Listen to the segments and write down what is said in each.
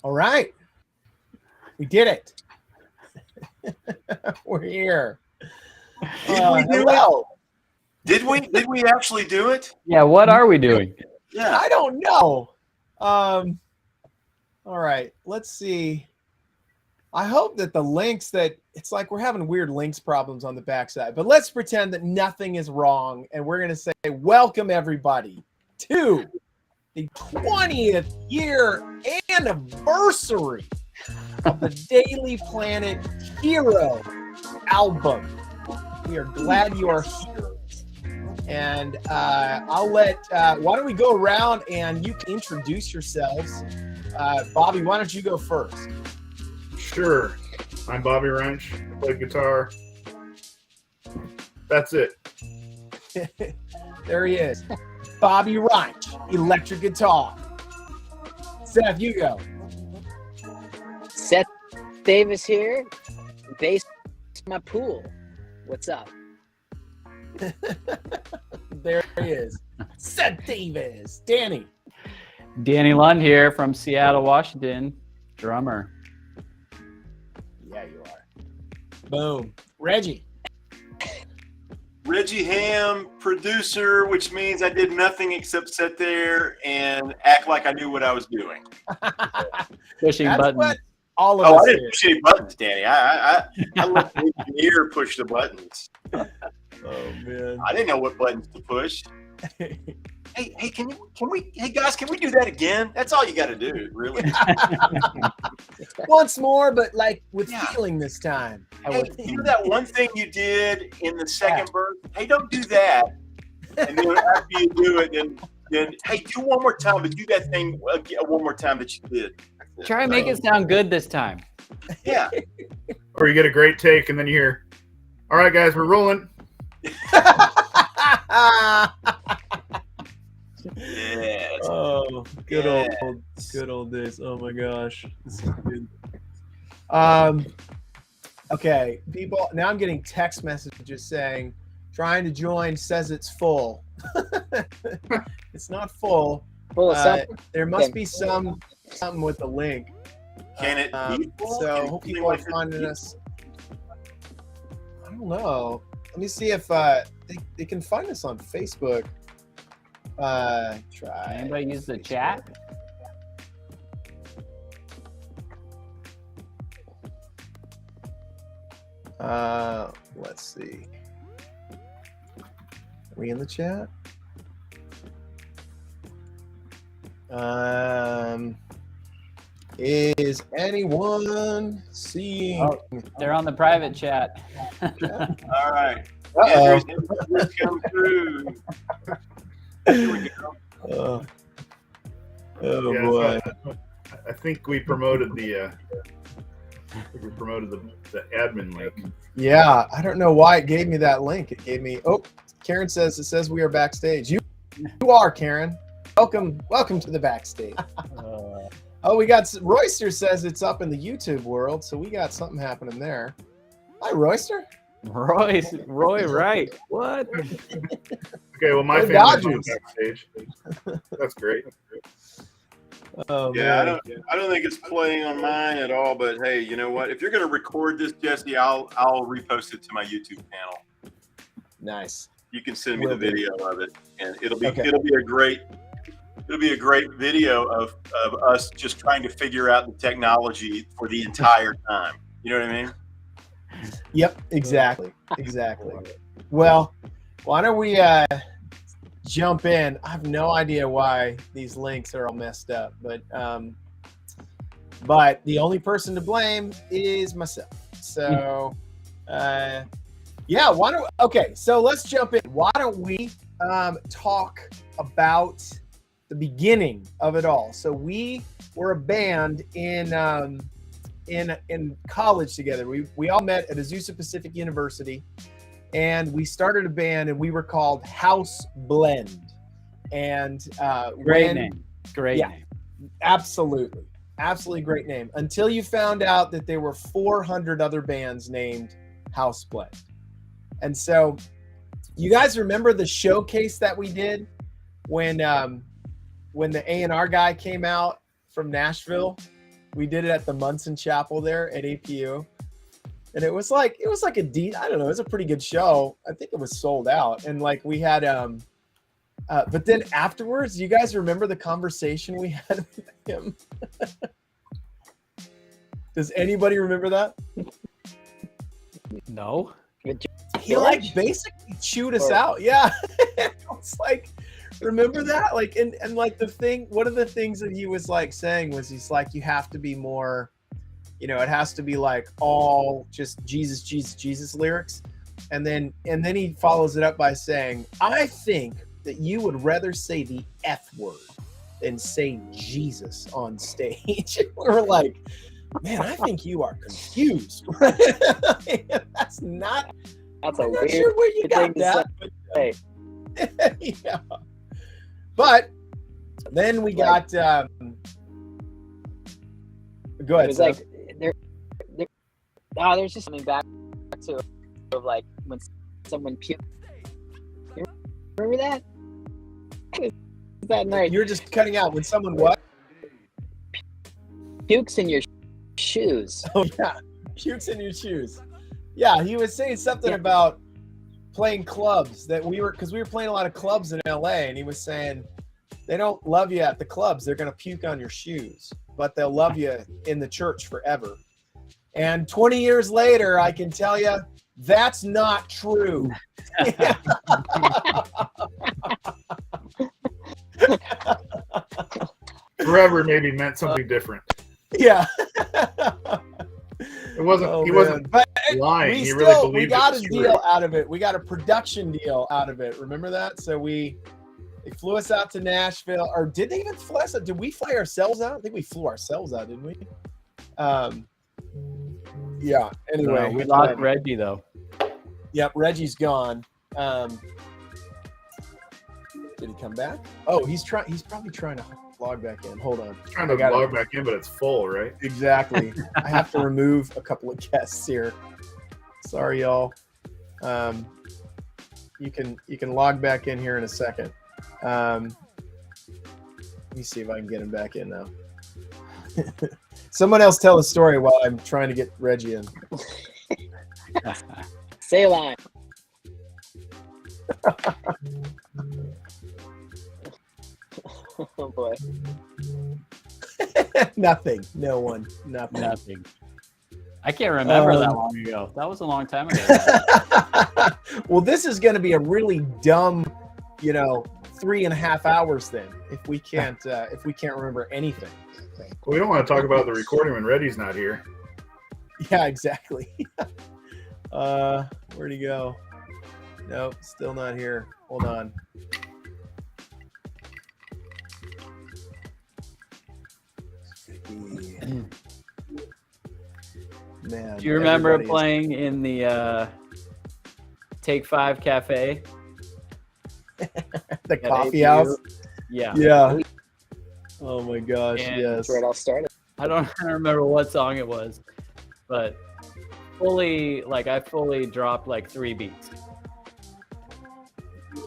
All right. We did it. We're here. Did we do it? Did we actually do it? Yeah, what are we doing? Yeah. I don't know. All right. Let's see. I hope that the links that it's like we're having weird links problems on the backside, but let's pretend that nothing is wrong. And we're going to say, welcome everybody to the 20th year anniversary of the Daily Planet Hero album. We are glad you are here. And I'll let, why don't we go around and you can introduce yourselves. Bobby, why don't you go first? Sure. I'm Bobby Wrench. I play guitar. That's it. There he is. Bobby Wrench, electric guitar. Seth, you go. Seth Davis here, bass my pool. What's up? There he is. Seth Davis. Danny. Danny Lund here from Seattle, Washington, drummer. Yeah, you are. Boom. Reggie. Reggie Ham, producer, which means I did nothing except sit there and act like I knew what I was doing. Pushing That's buttons. what all of Oh, us I didn't do. push any buttons, Danny. I let the engineer push the buttons. Oh, man. I didn't know what buttons to push. Hey, can we do that again? That's all you got to do, really. Once more, but like with Yeah. feeling this time. Hey, you know that one thing you did in the second verse? Hey, don't do that. And then after you do it, then hey, do one more time, but do that thing one more time that you did. Try and make it sound good this time. Yeah. Or you get a great take and then you hear, all right, guys, we're rolling. Yes. Oh, good Yes. old days. Oh my gosh. This is good. Okay, people, now I'm getting text messages saying trying to join says it's full. It's not full. Full of something. There must be something with the link. Can it be full? So Can it hope be people are like this? finding us. I don't know. Let me see if they can find us on Facebook. Try. Anybody use the chat? Let's see. Are we in the chat? Is anyone seeing? Oh, they're on the private chat. All right. Uh-oh. Andrew's come through. Here we go. Oh Yeah, boy. so I think we promoted the admin link. Yeah, I don't know why it gave me that link. It gave me. Oh, Karen says it says we are backstage. You are Karen. Welcome to the backstage. Oh, we got Royster says it's up in the YouTube world, so we got something happening there. Hi, Royster. Roy Wright. What? Okay, well, my Go family's on Dodgers. backstage. That's great. Oh Yeah, man. I don't think it's playing on mine at all. But hey, you know what? If you're going to record this, Jesse, I'll repost it to my YouTube channel. Nice. You can send me Will the do. video of it, and it'll be Okay. a great video of us just trying to figure out the technology for the entire time. You know what I mean? Yep. Exactly. Well, why don't we jump in? I have no idea why these links are all messed up, but the only person to blame is myself. So, yeah. So let's jump in. Why don't we talk about the beginning of it all? So we were a band in college together. We all met at Azusa Pacific University, and we started a band, and we were called House Blend. And Great name. Great Yeah. name. Absolutely great name. Until you found out that there were 400 other bands named House Blend. And so, you guys remember the showcase that we did when the A&R guy came out from Nashville We did it at the Munson Chapel there at APU. And it was like I don't know, it was a pretty good show. I think it was sold out. And like we had but then afterwards, you guys remember the conversation we had with him? Does anybody remember that? No. He like basically chewed us out. Yeah. It's like, remember that? Like, and like one of the things that he was like saying was he's like, you have to be more, you know, it has to be like all just Jesus, Jesus, Jesus lyrics. And then he follows it up by saying, I think that you would rather say the F word than say Jesus on stage. We're like, man, I think you are confused. That's not. That's a I'm not weird sure where you got thing to that. say. But, yeah. But then we got. Go ahead. It was Seth. like there's just something back to of like when someone puked. You remember that? Is that night? You're just cutting out when someone what? Pukes in your shoes. Oh yeah, pukes in your shoes. Yeah, he was saying something about playing clubs because we were playing a lot of clubs in LA, and he was saying they don't love you at the clubs. They're gonna puke on your shoes, but they'll love you in the church forever. And 20 years later, I can tell you that's not true. Forever maybe meant something different. Yeah. It wasn't. Oh, he man. wasn't But lying. we He really believed we got it a was deal true. out of it. We got a production deal out of it. Remember that? So they flew us out to Nashville, or did they even fly us out? Did we fly ourselves out? I think we flew ourselves out, didn't we? Yeah. Anyway, We lost Reggie though. Yep, Reggie's gone. Did he come back? Oh, he's probably trying to log back in. Hold on. Trying to log back in, but it's full, right? Exactly. I have to remove a couple of guests here. Sorry, y'all. You can log back in here in a second. Let me see if I can get him back in now. Someone else tell the story while I'm trying to get Reggie in. Say a line. Oh boy. Nothing. No one. Nothing. Nothing. I can't remember that long ago. That was a long time ago. Well, this is going to be a really dumb, 3.5 hours then if we can't remember anything. We don't want to talk about the recording when Reddy's not here. Yeah, exactly. Where'd he go? Nope, still not here. Hold on. Man, Do you remember everybody is- playing in the Take 5 Cafe? the at coffee APU? house? Yeah. Yeah. Oh my gosh, And yes. That's where it all started. I don't remember what song it was, but I fully dropped like 3 beats.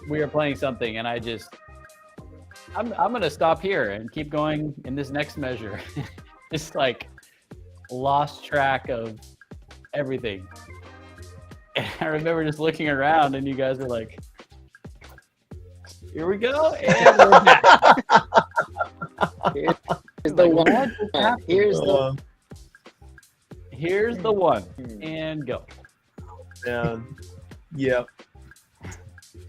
We were playing something and I'm gonna stop here and keep going in this next measure. Just like lost track of everything. And I remember just looking around and you guys were like, here we go, and we're back. Here's the Like, one. what just happened? Here's the one, and go. Man. Yep.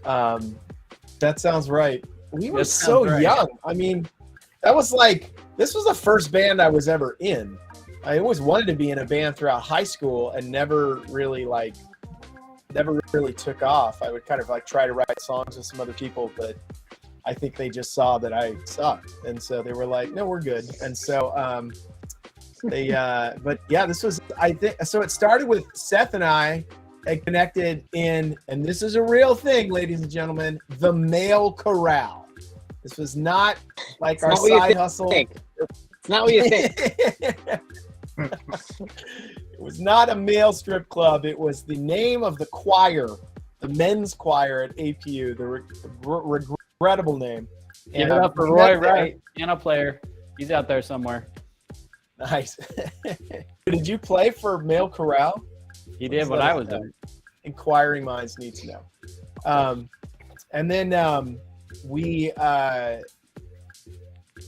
That sounds right. We were That so sounds right. young. I mean, this was the first band I was ever in. I always wanted to be in a band throughout high school and never really took off. I would kind of try to write songs with some other people, but I think they just saw that I sucked. And so they were like, no, we're good. And so, but yeah, this was, I think, so it started with Seth and I had connected in, and this is a real thing, ladies and gentlemen, the Male Corral. This was not like our not what you side hustle. It's not what you think. It was not a male strip club. It was the name of the choir, the men's choir at APU, the regrettable name. Give it up for Roy Wright, piano player. He's out there somewhere. Nice. Did you play for Male Corral? He did when I was there. Inquiring minds need to know. And then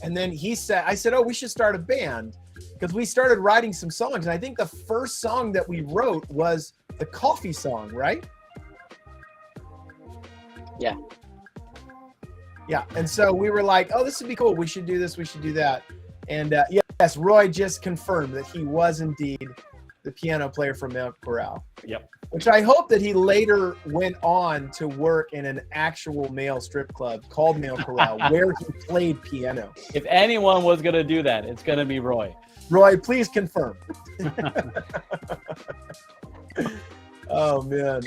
and then I said, oh, we should start a band, because we started writing some songs. And I think the first song that we wrote was the Coffee song, right? Yeah. Yeah. And so we were like, oh, this would be cool. We should do this. We should do that. And yes, Roy just confirmed that he was indeed the piano player from Male Corral. Yep. Which I hope that he later went on to work in an actual male strip club called Male Corral, where he played piano. If anyone was going to do that, it's going to be Roy. Roy, please confirm. Oh, man.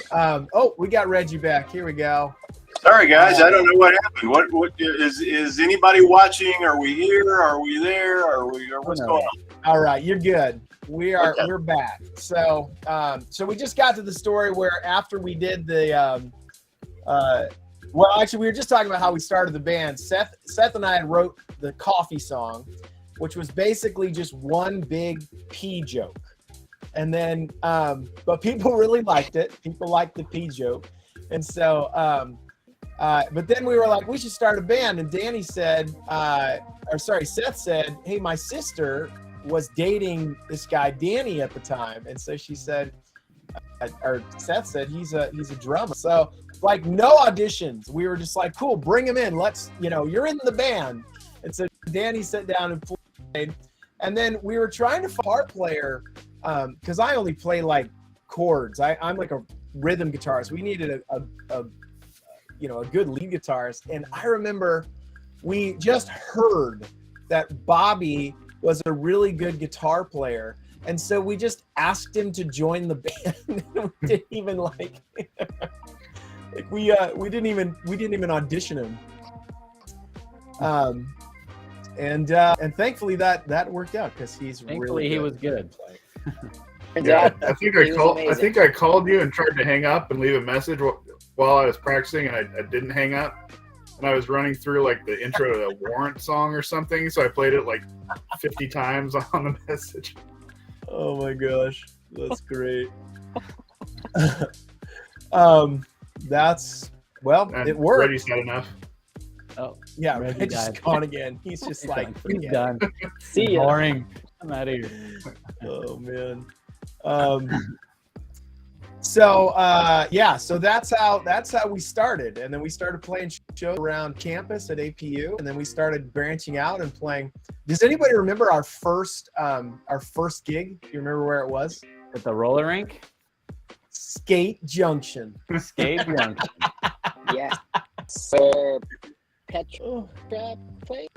We got Reggie back. Here we go. Sorry, guys. I don't know what happened. What is anybody watching? Are we here? Are we there? Or what's going on? All right, you're good. We're back. So we just got to the story where after we did the we were just talking about how we started the band. Seth and I wrote the Coffee song, which was basically just one big pee joke. And then but people really liked it. People liked the pee joke. And so but then we were like, we should start a band. And Seth said, hey, my sister was dating this guy Danny at the time, and so she said, or Seth said, he's a drummer. So like no auditions, we were just like, cool, bring him in. Let's, you're in the band. And so Danny sat down and played, and then we were trying to find a part player because I only play like chords. I'm like a rhythm guitarist. We needed a good lead guitarist, and I remember we just heard that Bobby was a really good guitar player, and so we just asked him to join the band. We didn't even we didn't even audition him. And thankfully that worked out, because he's Thankfully he was good. Yeah, I think I called you and tried to hang up and leave a message while I was practicing, and I didn't hang up. And I was running through like the intro to a Warrant song or something, so I played it like 50 times on the message. Oh my gosh, that's great. It worked. Reddy's had enough. Oh, yeah, Reggie Reggie's died. gone again. He's just like, he's forget done. See ya. Boring. I'm out of here. it. Oh man. So that's how we started, and then we started playing shows around campus at APU, and then we started branching out and playing. Does anybody remember our first gig? Do you remember where it was? At the roller rink? Skate Junction. Skate Junction. Yeah. So Petra play?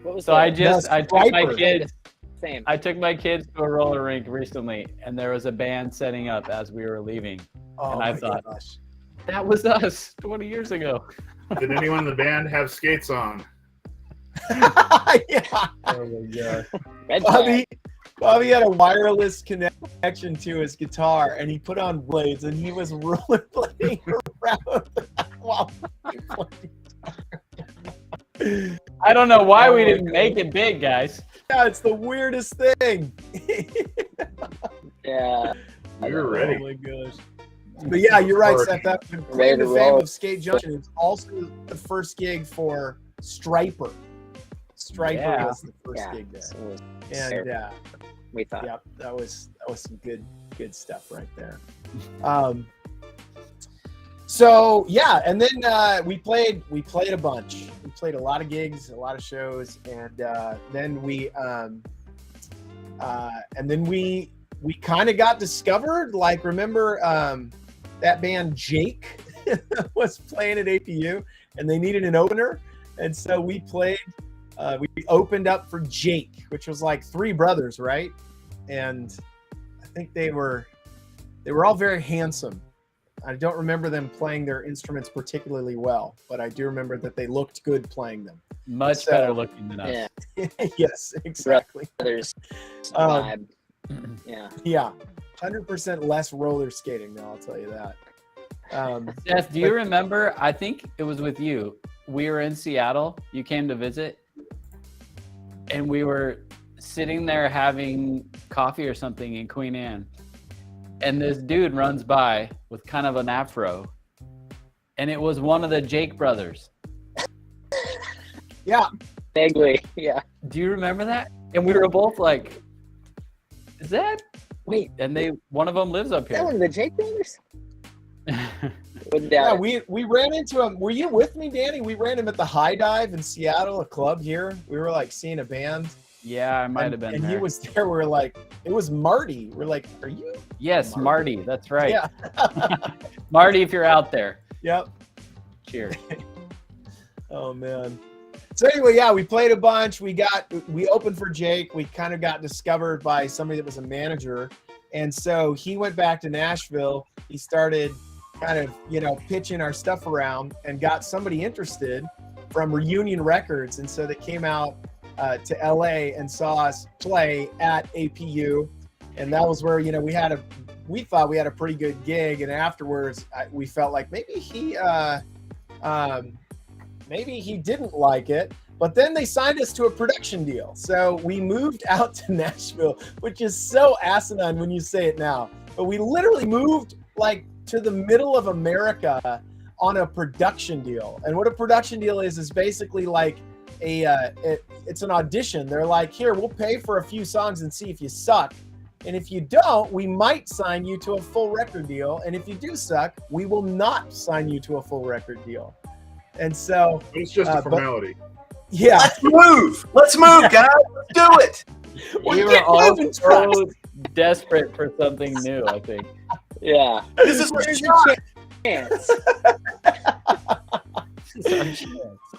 What was So that? I took my Striper. kids. Same. I took my kids to a roller rink recently, and there was a band setting up as we were leaving. Oh And I my thought- gosh. That was us 20 years ago. Did anyone in the band have skates on? Yeah. Oh my god. Red flag. Bobby had a wireless connection to his guitar, and he put on blades, and he was rollerblading around while he played. I don't know why Oh we my didn't make it big, guys. Yeah, it's the weirdest thing. Yeah. You're ready. Oh my gosh. But yeah, you're right, Or- Seth. That Ready claim to to fame roll. of Skate Junction is also the first gig for Striper. Striper Yeah. was the first Yeah. gig there, So it was and fair, we thought. yeah, that was some good stuff right there. So yeah, and then we played a bunch. We played a lot of gigs, a lot of shows, and then we kind of got discovered. Like, remember that band Jake was playing at APU, and they needed an opener, and so we played. We opened up for Jake, which was like three brothers, right? And I think they were all very handsome. I don't remember them playing their instruments particularly well, but I do remember that they looked good playing them. Much So- better looking than us. Yeah. Yes, exactly. Brothers Um, vibe. Yeah. Yeah, 100% less roller skating, though, I'll tell you that. Seth, do you remember? I think it was with you. We were in Seattle. You came to visit, and we were sitting there having coffee or something in Queen Anne, and this dude runs by with kind of an afro, and it was one of the Jake brothers. Yeah. Vaguely, yeah. Do you remember that? And we were both like, "Is that?" Wait, And one of them lives up that here. one of the Jake brothers? Wouldn't Yeah, doubt it. we ran into him. Were you with me, Danny? We ran him at the High Dive in Seattle, a club here. We were like seeing a band. Yeah, I might have been And there. he was there. We were like, it was Marty. We're like, are you? Yes, Marty. That's right. Yeah. Marty, if you're out there, Yep. cheers. Oh man. So anyway, yeah, we played a bunch. We opened for Jake. We kind of got discovered by somebody that was a manager. And so he went back to Nashville. He started kind of, pitching our stuff around and got somebody interested from Reunion Records. And so they came out to LA and saw us play at APU. And that was where, we thought we had a pretty good gig. And afterwards we felt like maybe he didn't like it, but then they signed us to a production deal. So we moved out to Nashville, which is so asinine when you say it now. But we literally moved like to the middle of America on a production deal. And what a production deal is basically like it's an audition. They're like, here, we'll pay for a few songs and see if you suck. And if you don't, we might sign you to a full record deal. And if you do suck, we will not sign you to a full record deal. And so It's just a formality. yeah, Let's move, guys. Let's do it. We were getting all moving so trucks. desperate for something new, I think. Yeah. This is our shot. Chance.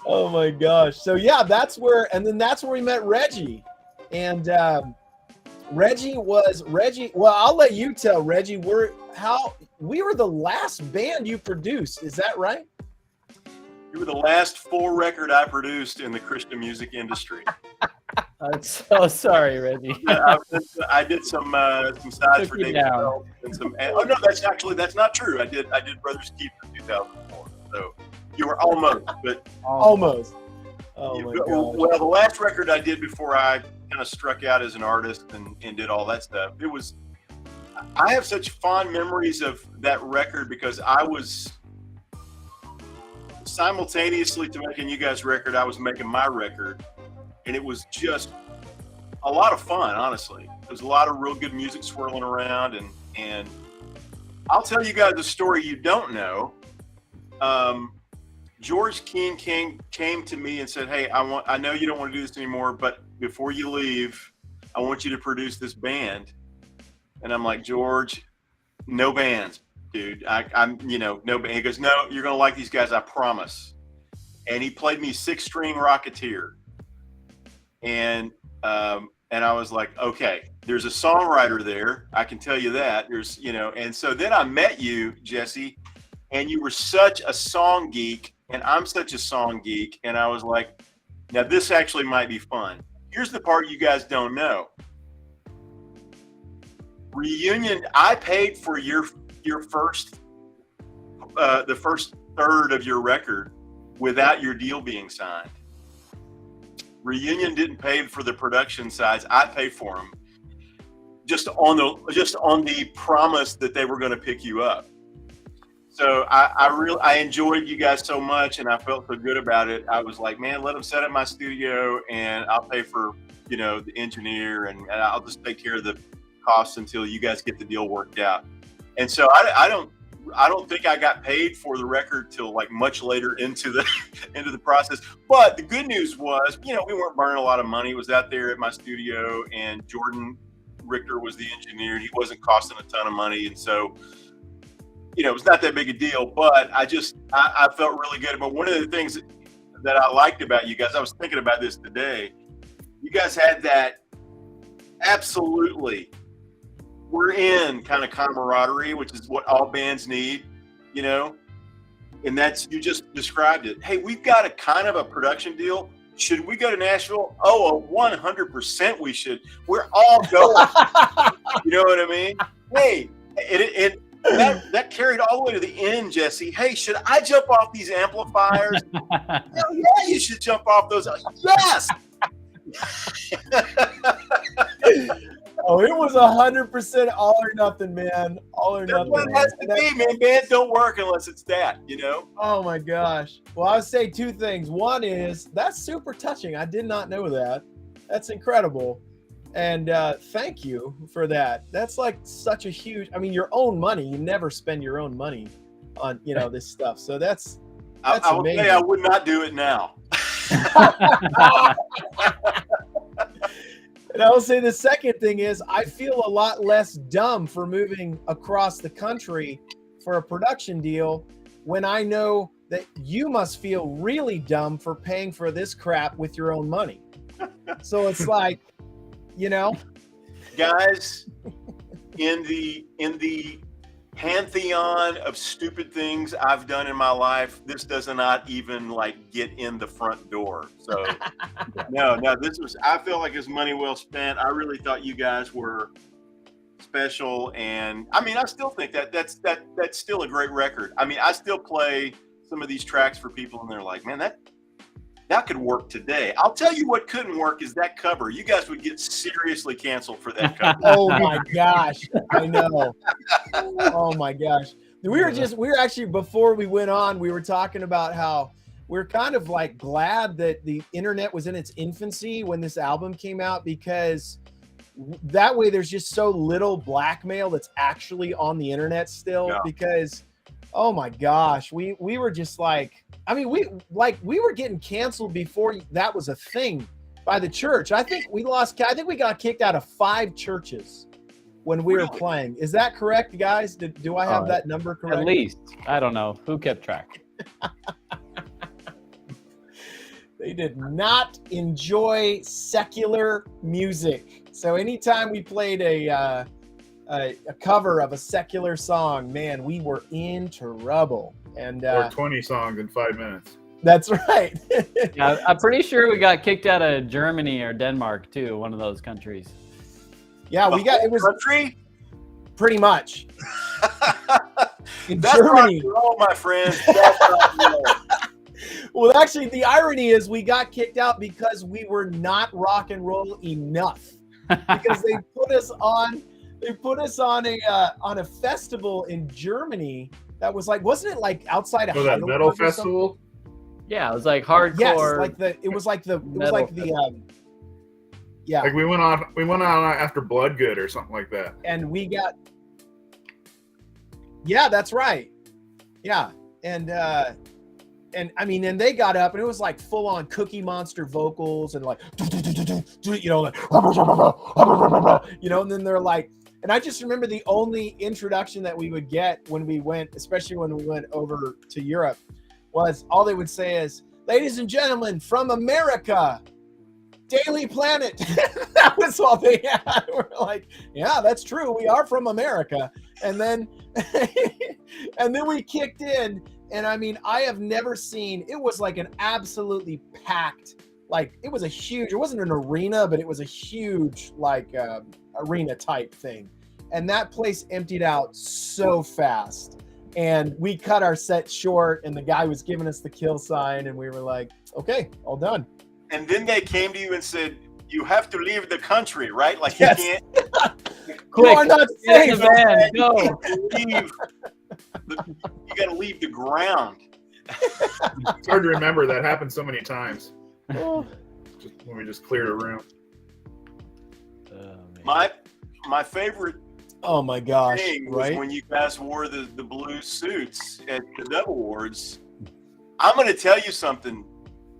Oh my gosh. So yeah, that's where we met Reggie. And Reggie, well, I'll let you tell, Reggie, we were the last band you produced. Is that right? You were the last full record I produced in the Christian music industry. I'm so sorry, Reggie. I did some sides for you David down. Bell and some. Oh no, that's not true. I did Brothers Keeper 2004. So you were almost, but Almost. Oh my gosh. well, the last record I did before I kind of struck out as an artist and did all that stuff. I have such fond memories of that record because I was simultaneously to making you guys' record, I was making my record, and it was just a lot of fun. Honestly, there's a lot of real good music swirling around, and I'll tell you guys a story you don't know. George Keane came to me and said, "Hey, I know you don't want to do this anymore, but before you leave, I want you to produce this band." And I'm like, "George, no bands, dude. I'm no band." He goes, "No, you're gonna like these guys, I promise." And he played me 6-string Rocketeer, and I was like, "Okay, there's a songwriter there. I can tell you that. There's And so then I met you, Jesse, and you were such a song geek. And I'm such a song geek, and I was like, now this actually might be fun. Here's the part you guys don't know. Reunion, I paid for your first, the first third of your record without your deal being signed. Reunion didn't pay for the production sides. I paid for them just on the promise that they were going to pick you up. So I enjoyed you guys so much, and I felt so good about it. I was like, man, let them set up my studio, and I'll pay for the engineer, and I'll just take care of the costs until you guys get the deal worked out. And so I don't think I got paid for the record till like much later into the process. But the good news was, we weren't burning a lot of money. It was out there at my studio, and Jordan Richter was the engineer, and he wasn't costing a ton of money, and so. It was not that big a deal, but I felt really good. But one of the things that I liked about you guys, I was thinking about this today. You guys had that absolutely we're in kind of camaraderie, which is what all bands need, and that's, you just described it. Hey, we've got a kind of a production deal. Should we go to Nashville? Oh, 100% we should. We're all going. You know what I mean? Hey, that carried all the way to the end, Jesse. Hey, should I jump off these amplifiers? Hell yeah, you should jump off those. Yes. Oh, it was 100% all or nothing, man. All or That's nothing. what it has to be, man. Bands don't work unless it's that, you know? Oh my gosh. Well, I would say two things. One is that's super touching. I did not know that. That's incredible. And thank you for that. That's like such a huge, I mean, your own money. You never spend your own money on, this stuff. So that's I will amazing. say I would not do it now. And I will say the second thing is I feel a lot less dumb for moving across the country for a production deal when I know that you must feel really dumb for paying for this crap with your own money. So it's like, Guys, in the pantheon of stupid things I've done in my life, this does not even like get in the front door. So no, I feel like it's money well spent. I really thought you guys were special, and I mean, I still think that's still a great record. I mean, I still play some of these tracks for people, and they're like, man, that could work today. I'll tell you what couldn't work is that cover. You guys would get seriously canceled for that cover. Oh my gosh. I know. Oh my gosh. We were actually, before we went on, we were talking about how we're kind of like glad that the internet was in its infancy when this album came out, because that way there's just so little blackmail that's actually on the internet still. Yeah. Because oh my gosh, we were just like, I mean, we were getting canceled before that was a thing by the church. I think we got kicked out of 5 churches when we were playing. Is that correct, guys? Do I have that number correct? At least. I don't know. Who kept track? They did not enjoy secular music. So anytime we played a cover of a secular song, man, we were in trouble. And or 20 songs in 5 minutes. That's right. Yeah, I'm pretty sure we got kicked out of Germany or Denmark too, one of those countries. Yeah, it was country pretty much. In That's Germany. rock and roll, my friends. That's rock and roll. Well, actually, the irony is we got kicked out because we were not rock and roll enough. Because they put us on a festival in Germany that was like, wasn't it like outside of that metal festival? Yeah, it was like hardcore. Yes, yeah. Like we went on after Bloodgood or something like that. And we got, yeah, that's right. Yeah. And I mean, and they got up and it was like full on Cookie Monster vocals and like, and then they're like, and I just remember the only introduction that we would get when we went, especially when we went over to Europe, was all they would say is, ladies and gentlemen, from America, Daily Planet. That was all they had. We're like, yeah, that's true. We are from America. And then, and then we kicked in. And I mean, I have never seen, it was like an absolutely packed, like it was it wasn't an arena, but it was a huge like arena type thing. And that place emptied out so fast. And we cut our set short and the guy was giving us the kill sign and we were like, okay, all done. And then they came to you and said, you have to leave the country, right? Like Yes. you can't. You are not Get in safe. the van, go. You got to leave the ground. It's hard to remember. That happened so many times. Oh, Just when we just cleared a room. Man. My favorite oh my gosh, thing was right? when you guys wore the blue suits at the Dove Awards. I'm going to tell you something.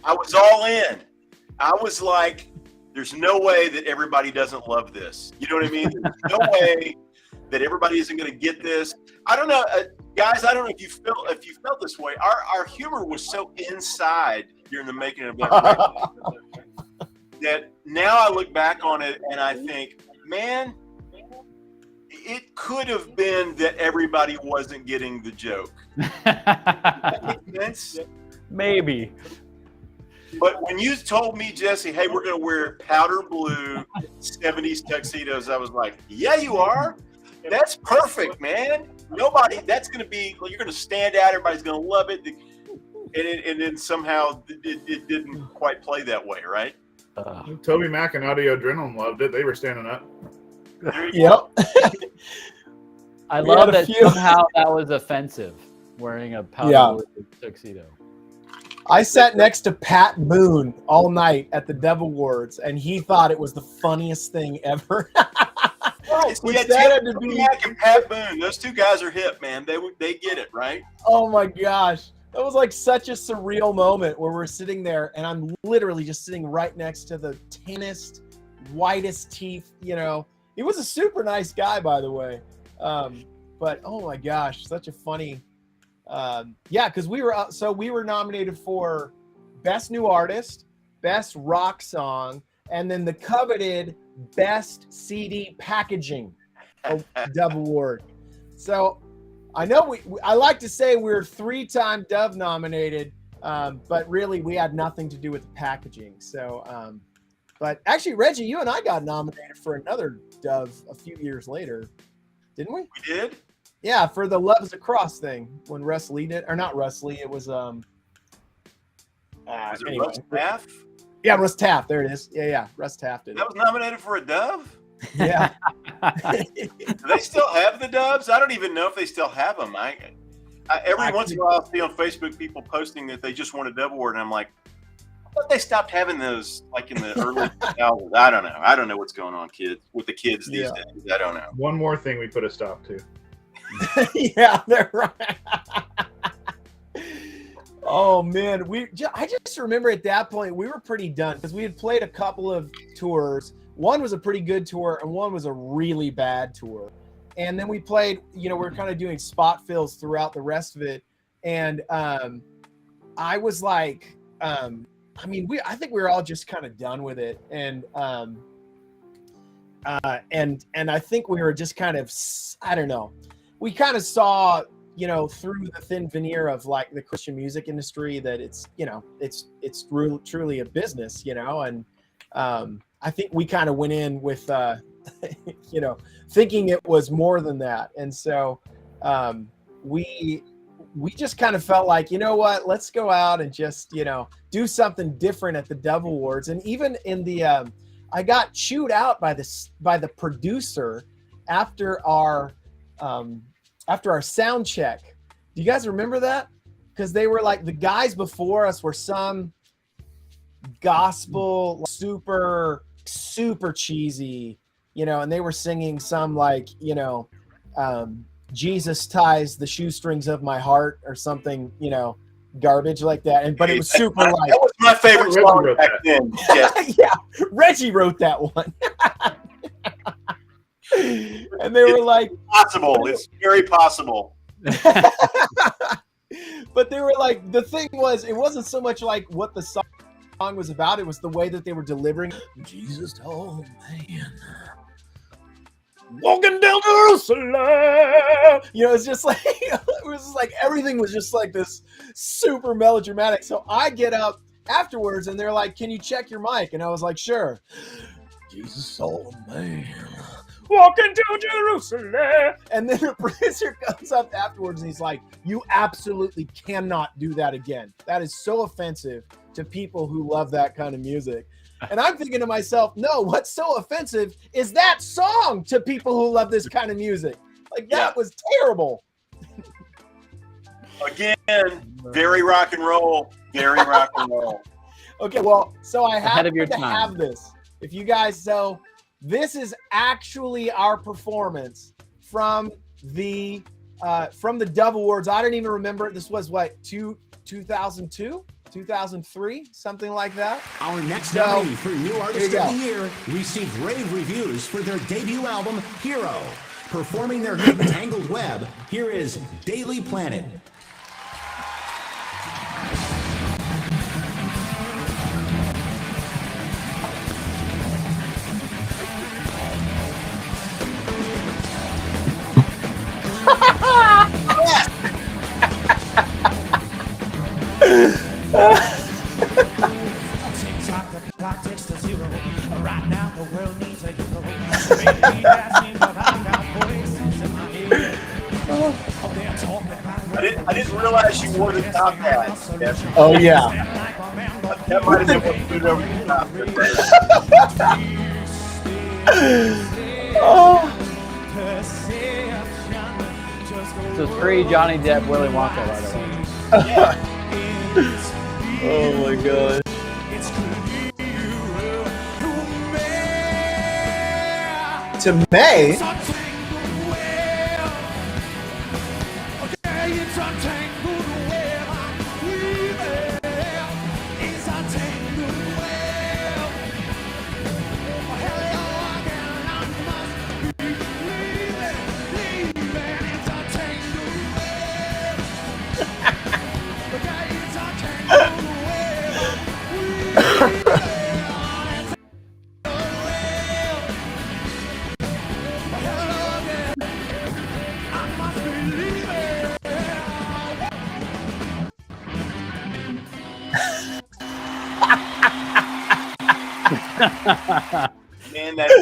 I was all in. I was like, there's no way that everybody doesn't love this. You know what I mean? There's no way that everybody isn't going to get this. I don't know, guys. I don't know if you felt this way. Our humor was so inside during the making of that record that now I look back on it and I think, man, it could have been that everybody wasn't getting the joke. Maybe. But when you told me, Jesse, hey, we're going to wear powder blue 70s tuxedos, I was like, yeah, you are. That's perfect, man. That's going to be, you're going to stand out. Everybody's going to love it. And then somehow it didn't quite play that way, right? Toby Mac and Audio Adrenaline loved it. They were standing up. There you go. Yep. I We had love a that few- somehow that was offensive, wearing a powder Yeah. blue tuxedo. I sat next to Pat Boone all night at the Dove Awards, and he thought it was the funniest thing ever. Right. Which Yeah, that had to Toby be- Mac and Pat Boone. Those two guys are hip, man. They get it, right? Oh my gosh. That was like such a surreal moment where we're sitting there and I'm literally just sitting right next to the tannest, whitest teeth, you know. He was a super nice guy, by the way. But oh my gosh, such a funny yeah, because we were nominated for Best New Artist, Best Rock Song, and then the coveted Best CD Packaging Dove Award. So I know I like to say we're 3-time Dove nominated, but really we had nothing to do with the packaging. So, but actually, Reggie, you and I got nominated for another Dove a few years later, didn't we? We did. Yeah, for the Love Is a Cross thing when Russ Lee did, or not Russ Lee, it was Was it anyway. Russ Taff? Yeah, Russ Taft. There it is. Yeah, Russ Taft did it. That was nominated for a Dove? Yeah. Do they still have the Doves? I don't even know if they still have them. Every once in a while, I'll see on Facebook people posting that they just won a Dove Award, and I'm like, I thought they stopped having those like in the early 2000s. I don't know. I don't know what's going on, with the kids these days. I don't know. One more thing we put a stop to. Yeah, they're right. Oh man, I just remember at that point we were pretty done because we had played a couple of tours. One was a pretty good tour and one was a really bad tour. And then we played, you know, we were kind of doing spot fills throughout the rest of it. And I was like, I think we were all just kind of done with it. And I think we were just kind of, I don't know. We kind of saw, you know, through the thin veneer of like the Christian music industry that it's, you know, it's truly a business, you know, and I think we kind of went in with, you know, thinking it was more than that. And so we just kind of felt like, you know what, let's go out and just, you know, do something different at the Dove Awards. And even in the, I got chewed out by the producer after our sound check. Do you guys remember that? Because they were like, the guys before us were some gospel, super cheesy, you know, and they were singing some like, you know, Jesus ties the shoestrings of my heart or something, you know, garbage like that. And but it was super like, that was my favorite song back then. Yes. yeah, Reggie wrote that one. And they were like, Possible. It's very possible. but they were like, the thing was, it wasn't so much like what the song was about, it was the way that they were delivering. Jesus, oh man, walking down Jerusalem. You know, it's just like it was just like everything was just like this super melodramatic. So I get up afterwards and they're like, "Can you check your mic?" And I was like, "Sure." Jesus, oh man, walking to Jerusalem. And then the producer comes up afterwards and he's like, "You absolutely cannot do that again. That is so offensive to people who love that kind of music." And I'm thinking to myself, no, what's so offensive is that song to people who love this kind of music. Like, that was terrible. Again, very rock and roll. Very rock and roll. Okay, well, so I have Ahead of your to time. have this. If you guys, so this is actually our performance from the Dove Awards. I don't even remember it. This was what, 2002? 2003, something like that. Our next So, nominee for New Artist here you of the Year received rave reviews for their debut album, Hero. Performing their hit Tangled Web, here is Daily Planet. TikTok, the clock ticks to zero. Right now, the world needs a hero. Maybe asking, but I got voices in my head. Oh, they're talking about I didn't realize you wore the top hat. Yes. Oh yeah. like a man, but That might have been what put it over the top. Oh, This is pre Johnny Depp, Willy Wonka, by the way. oh my god. To May? Man, that's,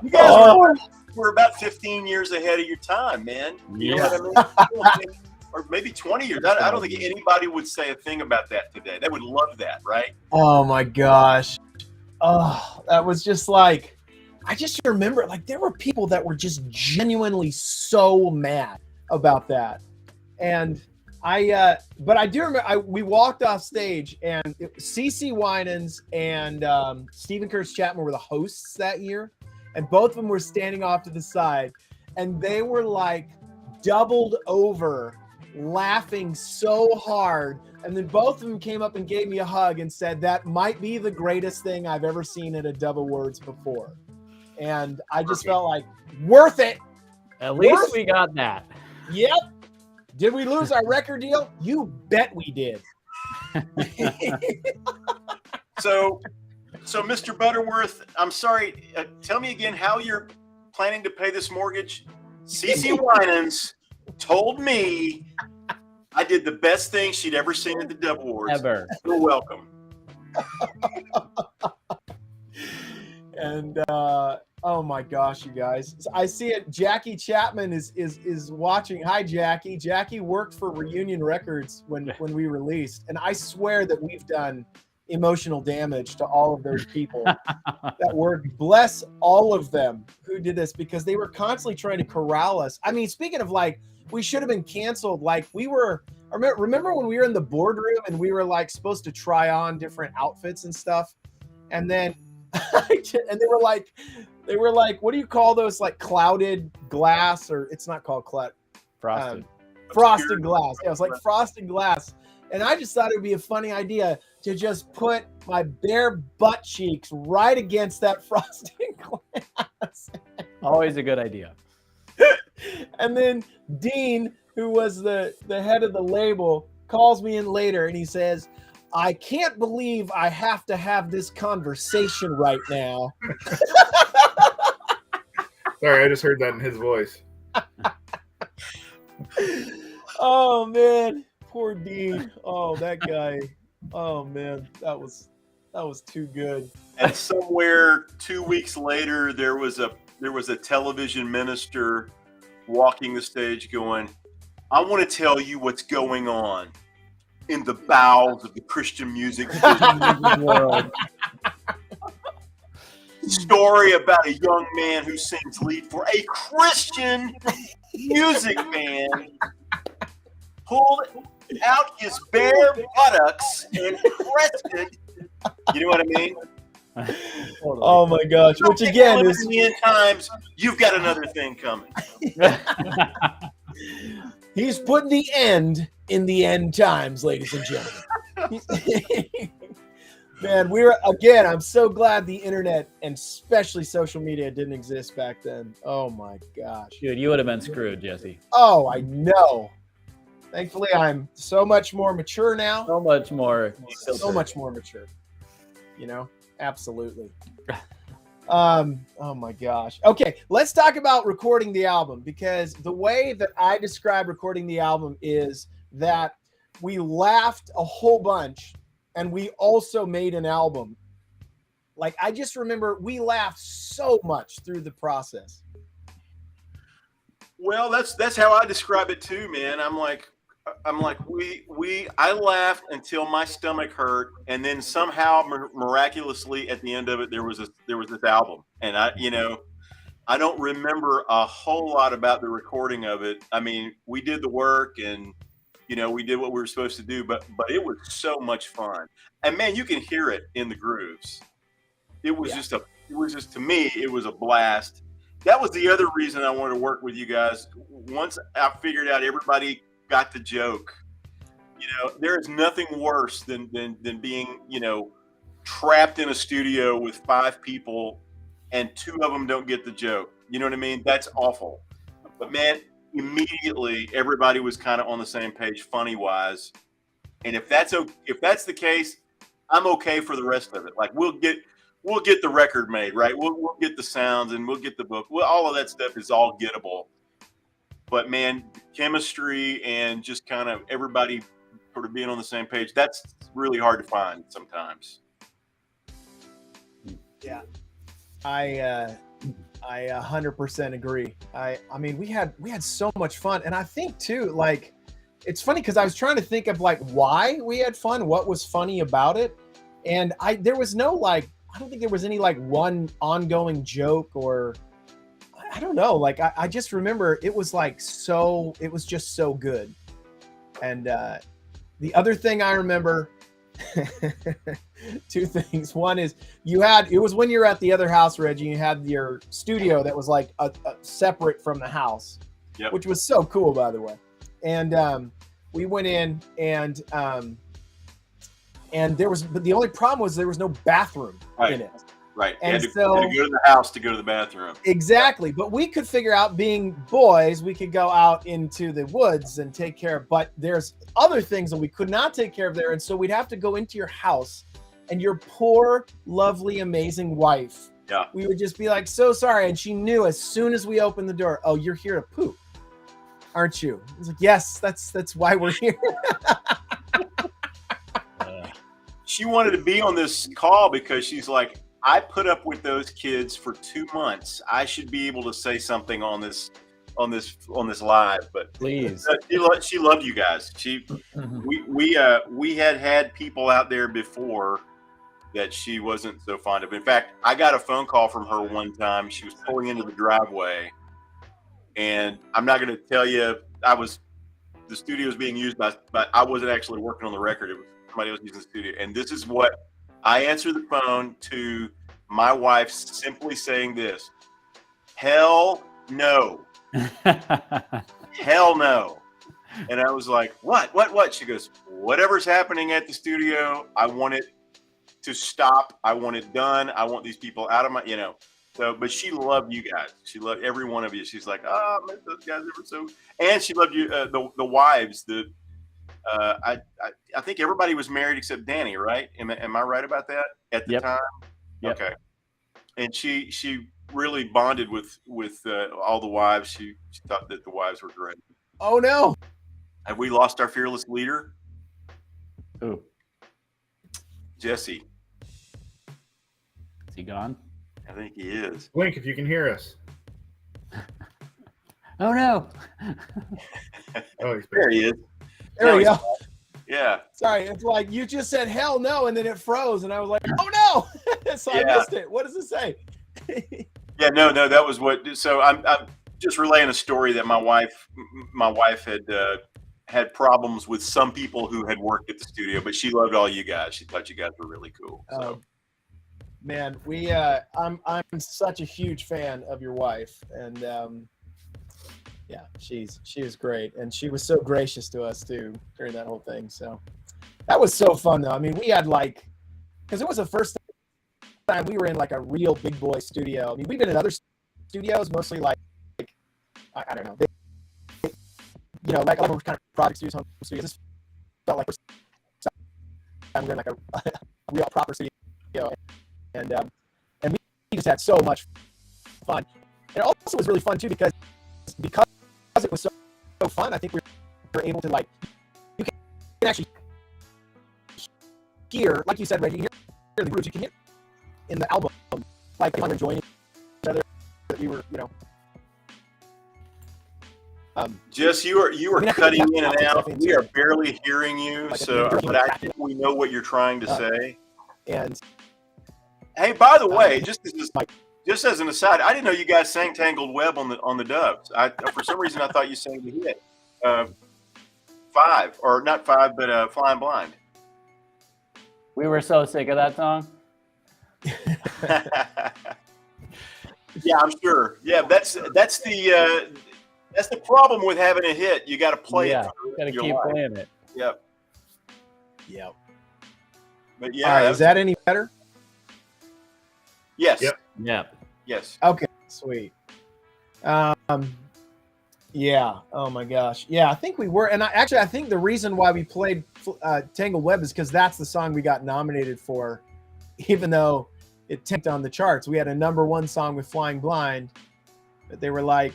you guys were about 15 years ahead of your time, man. You know what I mean? Or maybe 20 years. I don't think anybody would say a thing about that today. They would love that, right? Oh my gosh. Oh, that was just like, I just remember, like, there were people that were just genuinely so mad about that. And but I do remember, we walked off stage, and CeCe Winans and Stephen Curtis Chapman were the hosts that year. And both of them were standing off to the side, and they were like doubled over laughing so hard. And then both of them came up and gave me a hug and said, that might be the greatest thing I've ever seen at a Double Words before. And I just felt like, worth it. At least we got that. Yep. Did we lose our record deal? You bet we did. So Mr. Butterworth, I'm sorry. Tell me again how you're planning to pay this mortgage. CeCe Winans told me I did the best thing she'd ever seen at the Double Awards. Ever. You're welcome. And oh my gosh, you guys! I see it. Jackie Chapman is watching. Hi, Jackie. Jackie worked for Reunion Records when we released, and I swear that we've done emotional damage to all of those people that worked. Bless all of them who did this, because they were constantly trying to corral us. I mean, speaking of, like, we should have been canceled. Like, we were. Remember when we were in the boardroom and we were like supposed to try on different outfits and stuff, and then and they were like, what do you call those, like, clouded glass, or it's not called cloud, frosted glass. Yeah, it was like frosted glass. And I just thought it would be a funny idea to just put my bare butt cheeks right against that frosted glass. Always a good idea. And then Dean, who was the head of the label, calls me in later and he says, I can't believe I have to have this conversation right now. Sorry, I just heard that in his voice. Oh man, poor Dean. Oh, that guy. Oh man, that was too good. And somewhere 2 weeks later, there was a television minister walking the stage going, I want to tell you what's going on in the bowels of the Christian music world. Story about a young man who sings lead for a Christian music band pulled out his bare buttocks and pressed it. You know what I mean? Oh my gosh! Which again is in the end times. You've got another thing coming. He's putting the end in the end times, ladies and gentlemen. Man, I'm so glad the internet and especially social media didn't exist back then. Oh my gosh. Dude, you would have been screwed, Jesse. Oh, I know. Thankfully, I'm so much more mature now. So much more. So much more mature. You know, absolutely. Oh my gosh. Okay, let's talk about recording the album, because the way that I describe recording the album is that we laughed a whole bunch and we also made an album. Like, I just remember we laughed so much through the process. Well, that's how I describe it too, man. I'm like, I'm like, I laughed until my stomach hurt, and then somehow miraculously at the end of it, there was this album, and I don't remember a whole lot about the recording of it. I mean, we did the work, and we did what we were supposed to do, but it was so much fun, and man, you can hear it in the grooves. It was just to me, it was a blast. That was the other reason I wanted to work with you guys. Once I figured out everybody got the joke, there is nothing worse than being, trapped in a studio with 5 people and 2 of them don't get the joke. You know what I mean? That's awful. But man, immediately everybody was kind of on the same page, funny wise. And if that's the case, I'm okay for the rest of it. Like we'll get the record made, right? We'll get the sounds and we'll get the book. Well, all of that stuff is all gettable. But man, chemistry and just kind of everybody sort of being on the same page, that's really hard to find sometimes. Yeah. I 100% agree. I mean, we had so much fun. And I think too, like, it's funny because I was trying to think of like why we had fun, what was funny about it. And there was no like, I don't think there was any like one ongoing joke or I don't know. Like I just remember it was just so good. And the other thing I remember, 2 things. One is it was when you were at the other house, Reggie, you had your studio that was like a separate from the house, which was so cool, by the way. And we went in and but the only problem was there was no bathroom in it. Right. And you had to go to the house to go to the bathroom. Exactly. But we could figure out, being boys, we could go out into the woods and take care of, but there's other things that we could not take care of there. And so we'd have to go into your house and your poor, lovely, amazing wife. Yeah. We would just be like, so sorry. And she knew as soon as we opened the door, oh, you're here to poop, aren't you? I was like, yes, that's why we're here. She wanted to be on this call because she's like, I put up with those kids for 2 months. I should be able to say something on this live. But please, she loved you guys. We had people out there before that she wasn't so fond of. In fact, I got a phone call from her one time. She was pulling into the driveway, and I'm not going to tell you. The studio was being used but I wasn't actually working on the record. It was somebody else using the studio, and this is what. I answered the phone to my wife simply saying this: hell no. Hell no. And I was like, what? She goes, whatever's happening at the studio, I want it to stop. I want it done. I want these people out of my, So, but she loved you guys. She loved every one of you. She's like, oh, man, those guys were so, and she loved you, the wives, I think everybody was married except Danny, right? Am I right about that at the time? Yep. Okay. And she really bonded with all the wives. She thought that the wives were great. Oh no! Have we lost our fearless leader? Who? Jesse. Is he gone? I think he is. Blink if you can hear us. Oh no! Oh, he's There he is. There we go. Yeah. Sorry, it's like you just said hell no, and then it froze, and I was like, oh no! So I missed it. What does it say? Yeah, no, that was what. So I'm just relaying a story that my wife had problems with some people who had worked at the studio, but she loved all you guys. She thought you guys were really cool. So. Man, I'm such a huge fan of your wife, and yeah, she was great, and she was so gracious to us too during that whole thing. So that was so fun, though. I mean, we had because it was the first time we were in like a real big boy studio. I mean, we've been in other studios, mostly like I don't know, like other kind of product studios, home studios. This felt like we're in like a real proper studio, and we just had so much fun. And it also was really fun too because it was so fun. I think we were able to you can actually hear, like you said, Reggie, you can hear the grooves. You can hear in the album, like we were enjoying each other. That we were, Jess, you are I mean, I cutting think in and that's out. definitely We are barely hearing you. Like, So, I mean, but I think we know what you're trying to say. And Hey, by the way, just as an aside, I didn't know you guys sang "Tangled Web" on the dubs. For some reason I thought you sang the hit, 5 or not 5, but "Flying Blind." We were so sick of that song. Yeah, I'm sure. Yeah, that's the problem with having a hit. You got to play Yeah, it. For the rest gotta of your keep life. playing it. Yep. yeah. But yeah, All right, is that any better? yes, Yep. Yeah. yes. Okay, sweet. Yeah. Oh my gosh. Yeah, I think we were, and I think the reason why we played Tangled Web is because that's the song we got nominated for, even though it tanked on the charts. We had a #1 song with Flying Blind, but they were like,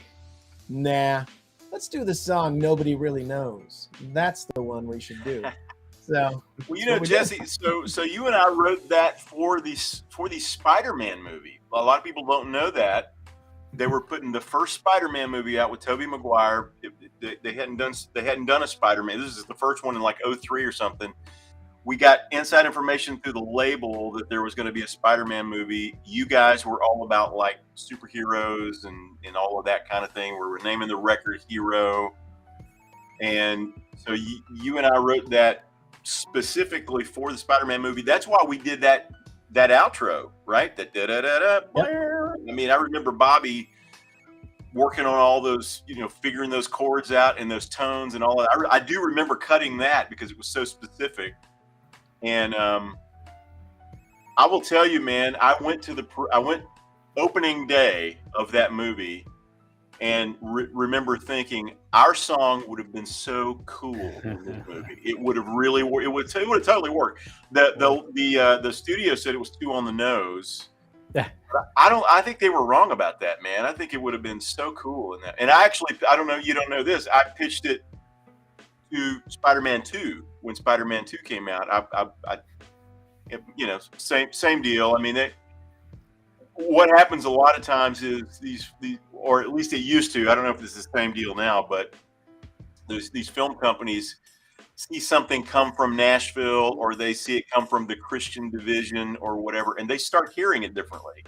"Nah, let's do the song nobody really knows. That's the one we should do." So, Well, you that's know, what we did. Jesse. So you and I wrote that for the Spider-Man movie. A lot of people don't know that they were putting the first Spider-Man movie out with Tobey Maguire. They hadn't done a Spider-Man. This is the first one in like 2003 or something. We got inside information through the label that there was going to be a Spider-Man movie. You guys were all about like superheroes and all of that kind of thing. We were naming the record Hero, and so you and I wrote that specifically for the Spider-Man movie. That's why we did that outro, right? That da da da da. I mean, I remember Bobby working on all those, figuring those chords out and those tones and all that. I do remember cutting that because it was so specific. And I will tell you, man, I went opening day of that movie and remember thinking our song would have been so cool in this movie. It would have totally worked. The studio said it was too on the nose. Yeah. I think they were wrong about that, man. I think it would have been so cool in that. And I don't know, you don't know this. I pitched it to Spider-Man 2 when Spider-Man 2 came out. Same deal. I mean, what happens a lot of times is these, or at least it used to. I don't know if this is the same deal now, but these film companies see something come from Nashville, or they see it come from the Christian division or whatever, and they start hearing it differently.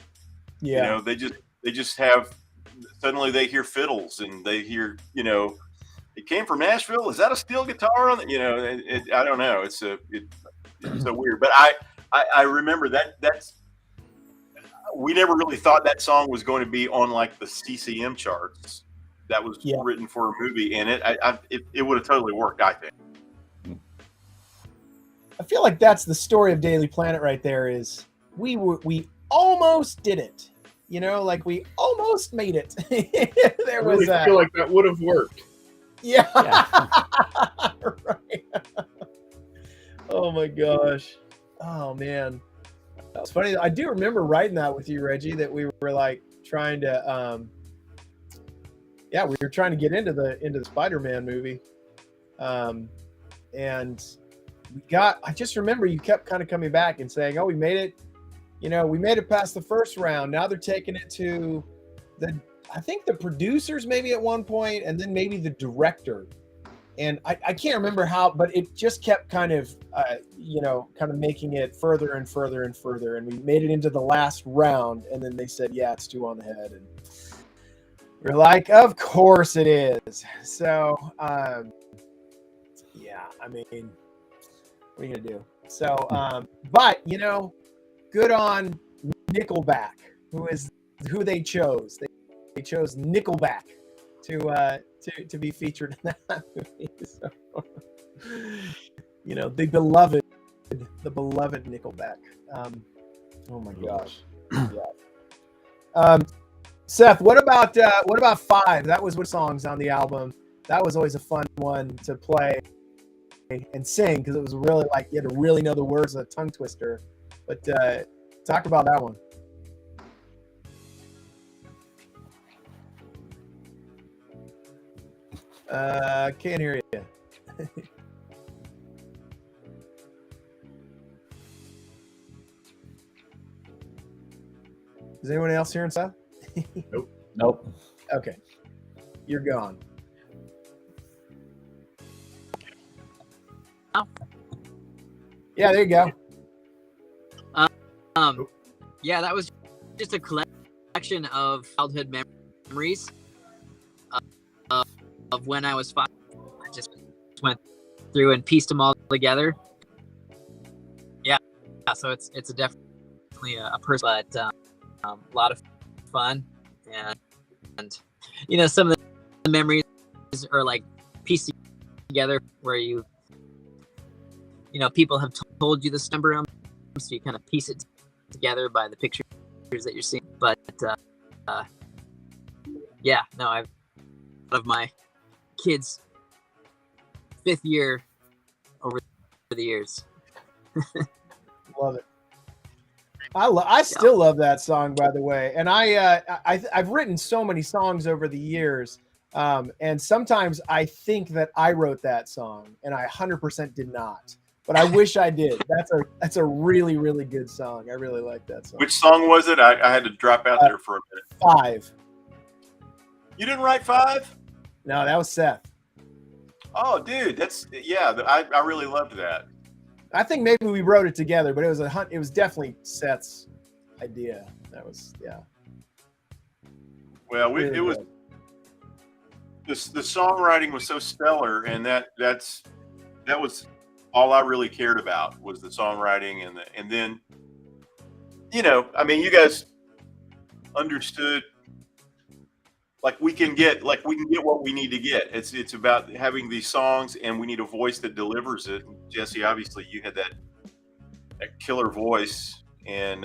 Yeah. They just have, suddenly they hear fiddles and they hear, it came from Nashville. Is that a steel guitar on it? I don't know. It's so weird. But I remember that's, we never really thought that song was going to be on like the CCM charts. That was written for a movie, and it would have totally worked, I think. I feel like that's the story of Daily Planet right there. Is we almost did it, like we almost made it. I really feel like that would have worked. Yeah. Right. Oh my gosh. Oh man. That was funny. I do remember writing that with you, Reggie, that we were like trying to we were trying to get into the Spider-Man movie. And I just remember you kept kind of coming back and saying, "Oh, we made it. We made it past the first round. Now they're taking it to I think the producers maybe at one point, and then maybe the director." And I can't remember how, but it just kept kind of making it further and further and further. And we made it into the last round, and then they said, "Yeah, it's 2 on the head." And we're like, "Of course it is." So, I mean, what are you gonna do? So, but good on Nickelback, who they chose. They chose Nickelback to be featured in that movie. So, the beloved Nickelback. Oh my gosh. Yeah. Seth, what about 5? That was what songs on the album? That was always a fun one to play and sing because it was really like you had to really know the words of a tongue twister. But talk about that one. Can't hear you. Is anyone else hearing Seth? Nope. Okay. You're gone. Yeah, there you go. Yeah, that was just a collection of childhood memories of when I was 5. I just went through and pieced them all together. Yeah, so it's definitely a person, but a lot of fun, and you know, some of the memories are like pieced together where you know, people have told you this number, so you kind of piece it together by the pictures that you're seeing. But yeah, no, I've of my kids' 5th year over the years. Love it. I still love that song, by the way. And I've written so many songs over the years, and sometimes I think that I wrote that song, and I 100% did not. But I wish I did. That's a really, really good song. I really like that song. Which song was it? I had to drop out there for a minute. 5. You didn't write 5? No, that was Seth. Oh, dude, I really loved that. I think maybe we wrote it together, but it was definitely Seth's idea. That was, yeah. Well, Really it was the songwriting was so stellar, and that was all I really cared about was the songwriting, and then, you know, I mean, you guys understood, like we can get what we need to get. It's about having these songs, and we need a voice that delivers it. Jesse, obviously, you had that killer voice, and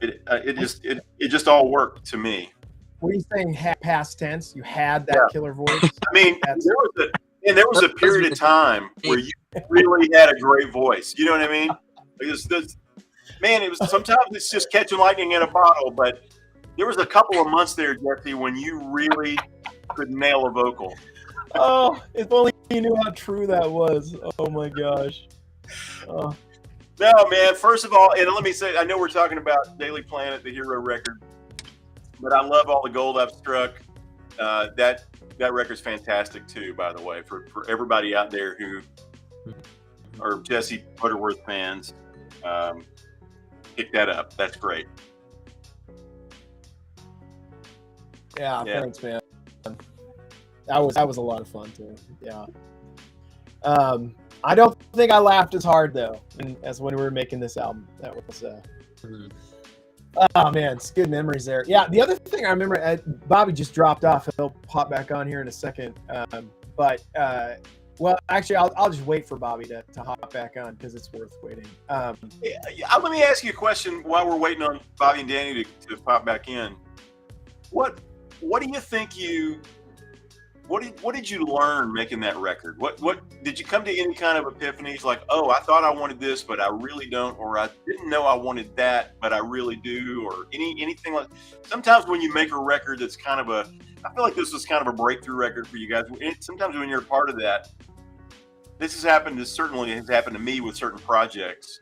it just all worked to me. What are you saying? Past tense? You had that killer voice? I mean, there was a period of time where you really had a great voice. You know what I mean? Man, it was sometimes it's just catching lightning in a bottle, but there was a couple of months there, Jesse, when you really could nail a vocal. Oh, if only you knew how true that was. Oh my gosh. Oh. No, man. First of all, and let me say, I know we're talking about Daily Planet, the hero record, but I love all the gold I've struck. That record's fantastic too, by the way, for everybody out there who are Jesse Butterworth fans. Pick that up. That's great. Yeah, thanks, man. That was a lot of fun too. Yeah. I don't think I laughed as hard though, as when we were making this album. That was oh man, it's good memories there. Yeah, the other thing I remember, Bobby just dropped off. He'll pop back on here in a second. Well, actually, I'll just wait for Bobby to hop back on because it's worth waiting. Let me ask you a question while we're waiting on Bobby and Danny to pop back in. What do you think what did you learn making that record? What did you come to any kind of epiphanies like, oh, I thought I wanted this, but I really don't, or I didn't know I wanted that, but I really do, or anything like? Sometimes when you make a record that's kind of I feel like this was kind of a breakthrough record for you guys. Sometimes when you're a part of that, this certainly has happened to me with certain projects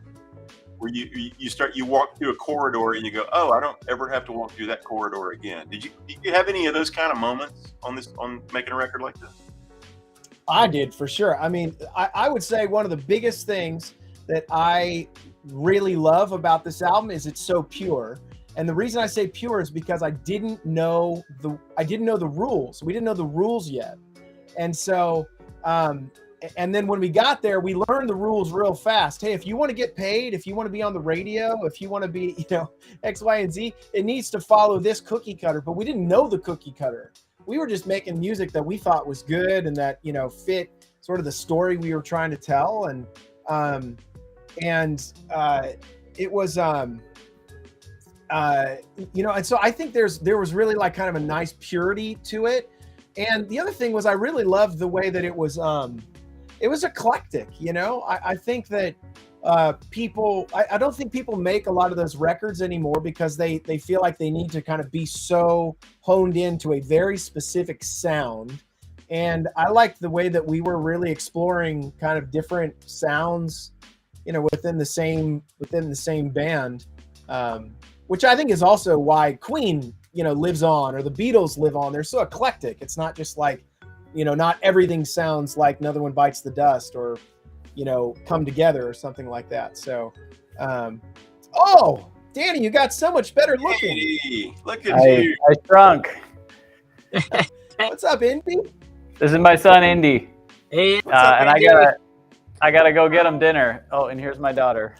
where you walk through a corridor and you go, oh, I don't ever have to walk through that corridor again. Did you have any of those kind of moments on making a record like this? I did, for sure. I mean, I would say one of the biggest things that I really love about this album is it's so pure. And the reason I say pure is because I didn't know the rules. We didn't know the rules yet. And so, and then when we got there, we learned the rules real fast. Hey, if you want to get paid, if you want to be on the radio, if you want to be, X, Y, and Z, it needs to follow this cookie cutter. But we didn't know the cookie cutter. We were just making music that we thought was good and that, fit sort of the story we were trying to tell. And it was, and so I think there was really like kind of a nice purity to it. And the other thing was I really loved the way that it was eclectic. I think that people, I don't think people make a lot of those records anymore because they feel like they need to kind of be so honed into a very specific sound. And I liked the way that we were really exploring kind of different sounds, within the same band, which I think is also why Queen, lives on, or the Beatles live on. They're so eclectic. It's not just like, not everything sounds like Another One Bites the Dust or, Come Together or something like that. So, Danny, you got so much better looking. Hey, look at you. I shrunk. What's up, Indy? This is my son, Indy. Hey, What's up, And Andy? I gotta go get him dinner. Oh, and here's my daughter,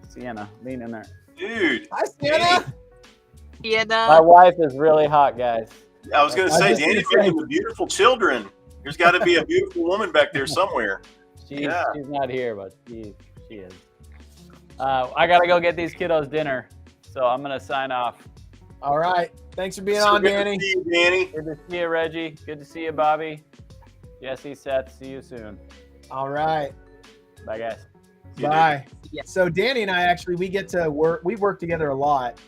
Sienna. Lean in there. Dude. Hi, Sienna. My wife is really hot, guys. I was going to I say, just Danny's gonna say- making the beautiful children. There's got to be a beautiful woman back there somewhere. She's Yeah. not here, but she is. I gotta go get these kiddos dinner, so I'm gonna sign off. All right. Thanks for being So on, good to Danny. see you, Danny. Good to see you, Reggie. Good to see you, Bobby. Jesse, Seth. See you soon. All right. Bye, guys. See you, Bye. Yeah. So Danny and I actually, we work together a lot.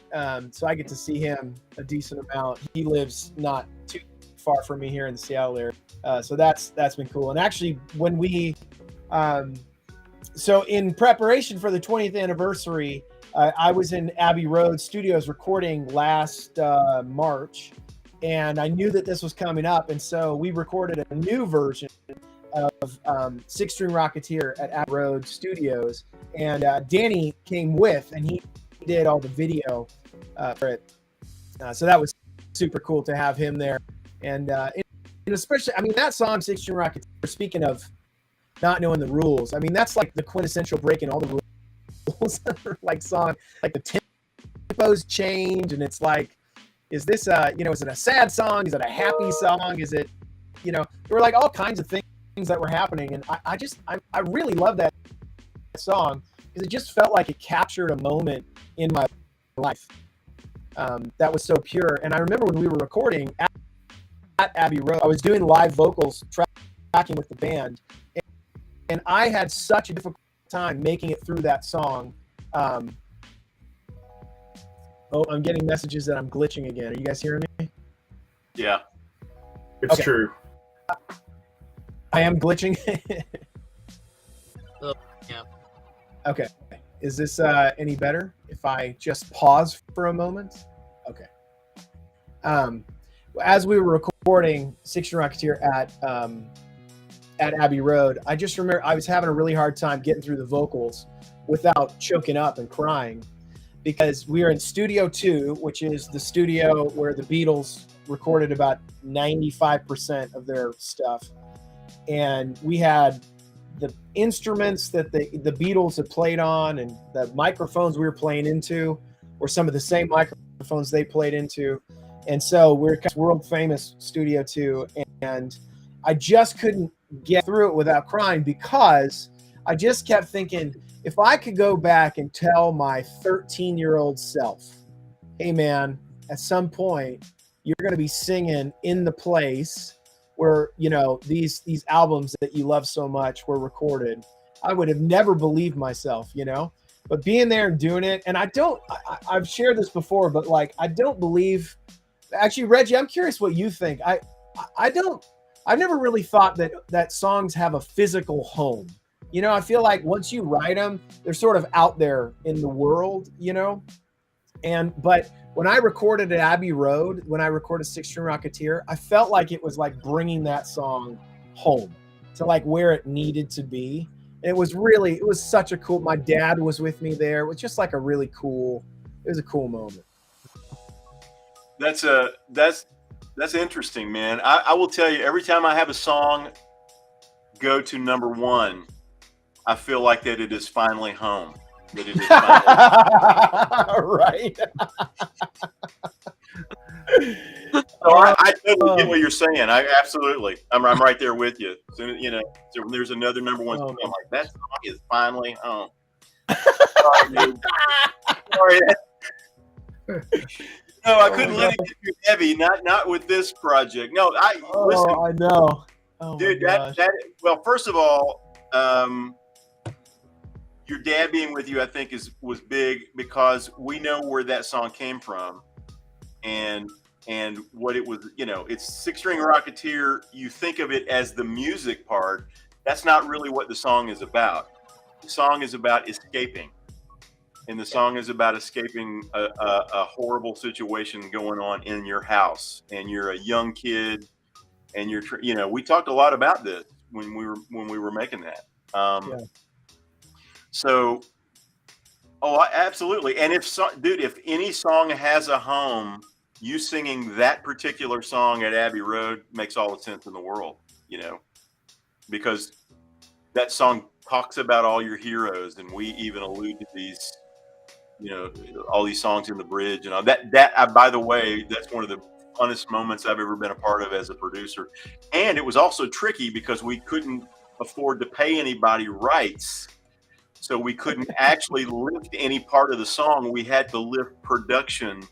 So I get to see him a decent amount. He lives not too far from me here in the Seattle area. So that's been cool. And actually when we, so in preparation for the 20th anniversary, I was in Abbey Road Studios recording last March, and I knew that this was coming up. And so we recorded a new version of Six String Rocketeer at Abbey Road Studios, and Danny came with, and he did all the video for it. So that was super cool to have him there, and especially, I mean, that song Six String Rocketeer. Speaking of not knowing the rules, I mean, that's like the quintessential breaking all the rules, like song, like the tempos change, and it's like, is this is it a sad song? Is it a happy song? Is it, there were like all kinds of things that were happening, and I really love that song because it just felt like it captured a moment in my life that was so pure. And I remember when we were recording at Abbey Road, I was doing live vocals tracking with the band, and I had such a difficult time making it through that song. I'm getting messages that I'm glitching again. Are you guys hearing me? Yeah. It's Okay. true. I am glitching. Yeah. Okay. Is this any better if I just pause for a moment? Okay. As we were recording Six String Rocketeer at Abbey Road, I just remember I was having a really hard time getting through the vocals without choking up and crying, because we are in Studio 2, which is the studio where the Beatles recorded about 95% of their stuff. And we had the instruments that the Beatles had played on, and the microphones we were playing into were some of the same microphones they played into. And so we're world famous Studio 2. And I just couldn't get through it without crying, because I just kept thinking, if I could go back and tell my 13-year-old self, hey man, at some point you're going to be singing in the place where, these albums that you love so much were recorded, I would have never believed myself, but being there and doing it. And I've shared this before, but like, I don't believe, actually, Reggie, I'm curious what you think. I've never really thought that songs have a physical home. I feel like once you write them, they're sort of out there in the world, but when I recorded at Abbey Road, when I recorded Six String Rocketeer, I felt like it was like bringing that song home to like where it needed to be. And it was such a cool, my dad was with me there. It was just like it was a cool moment. That's interesting, man. I will tell you, every time I have a song go to number one, I feel like that it is finally home. That it is finally Right. So I totally get what you're saying. I'm right there with you. So, so when there's another number one song, I'm like, that song is finally home. Sorry, dude. Sorry. No, I couldn't let it get too heavy. Not with this project. No, listen, I know. Oh, dude. my gosh. Well, first of all, your dad being with you, I think, was big, because we know where that song came from, and what it was. It's Six String Rocketeer. You think of it as the music part. That's not really what the song is about. The song is about escaping, and the song is about escaping a horrible situation going on in your house, and you're a young kid, and we talked a lot about this when we were making that. So, absolutely. And if any song has a home, you singing that particular song at Abbey Road makes all the sense in the world, because that song talks about all your heroes, and we even allude to these, all these songs in the bridge and all that. By the way, that's one of the funnest moments I've ever been a part of as a producer. And it was also tricky because we couldn't afford to pay anybody rights. So we couldn't actually lift any part of the song. We had to lift production,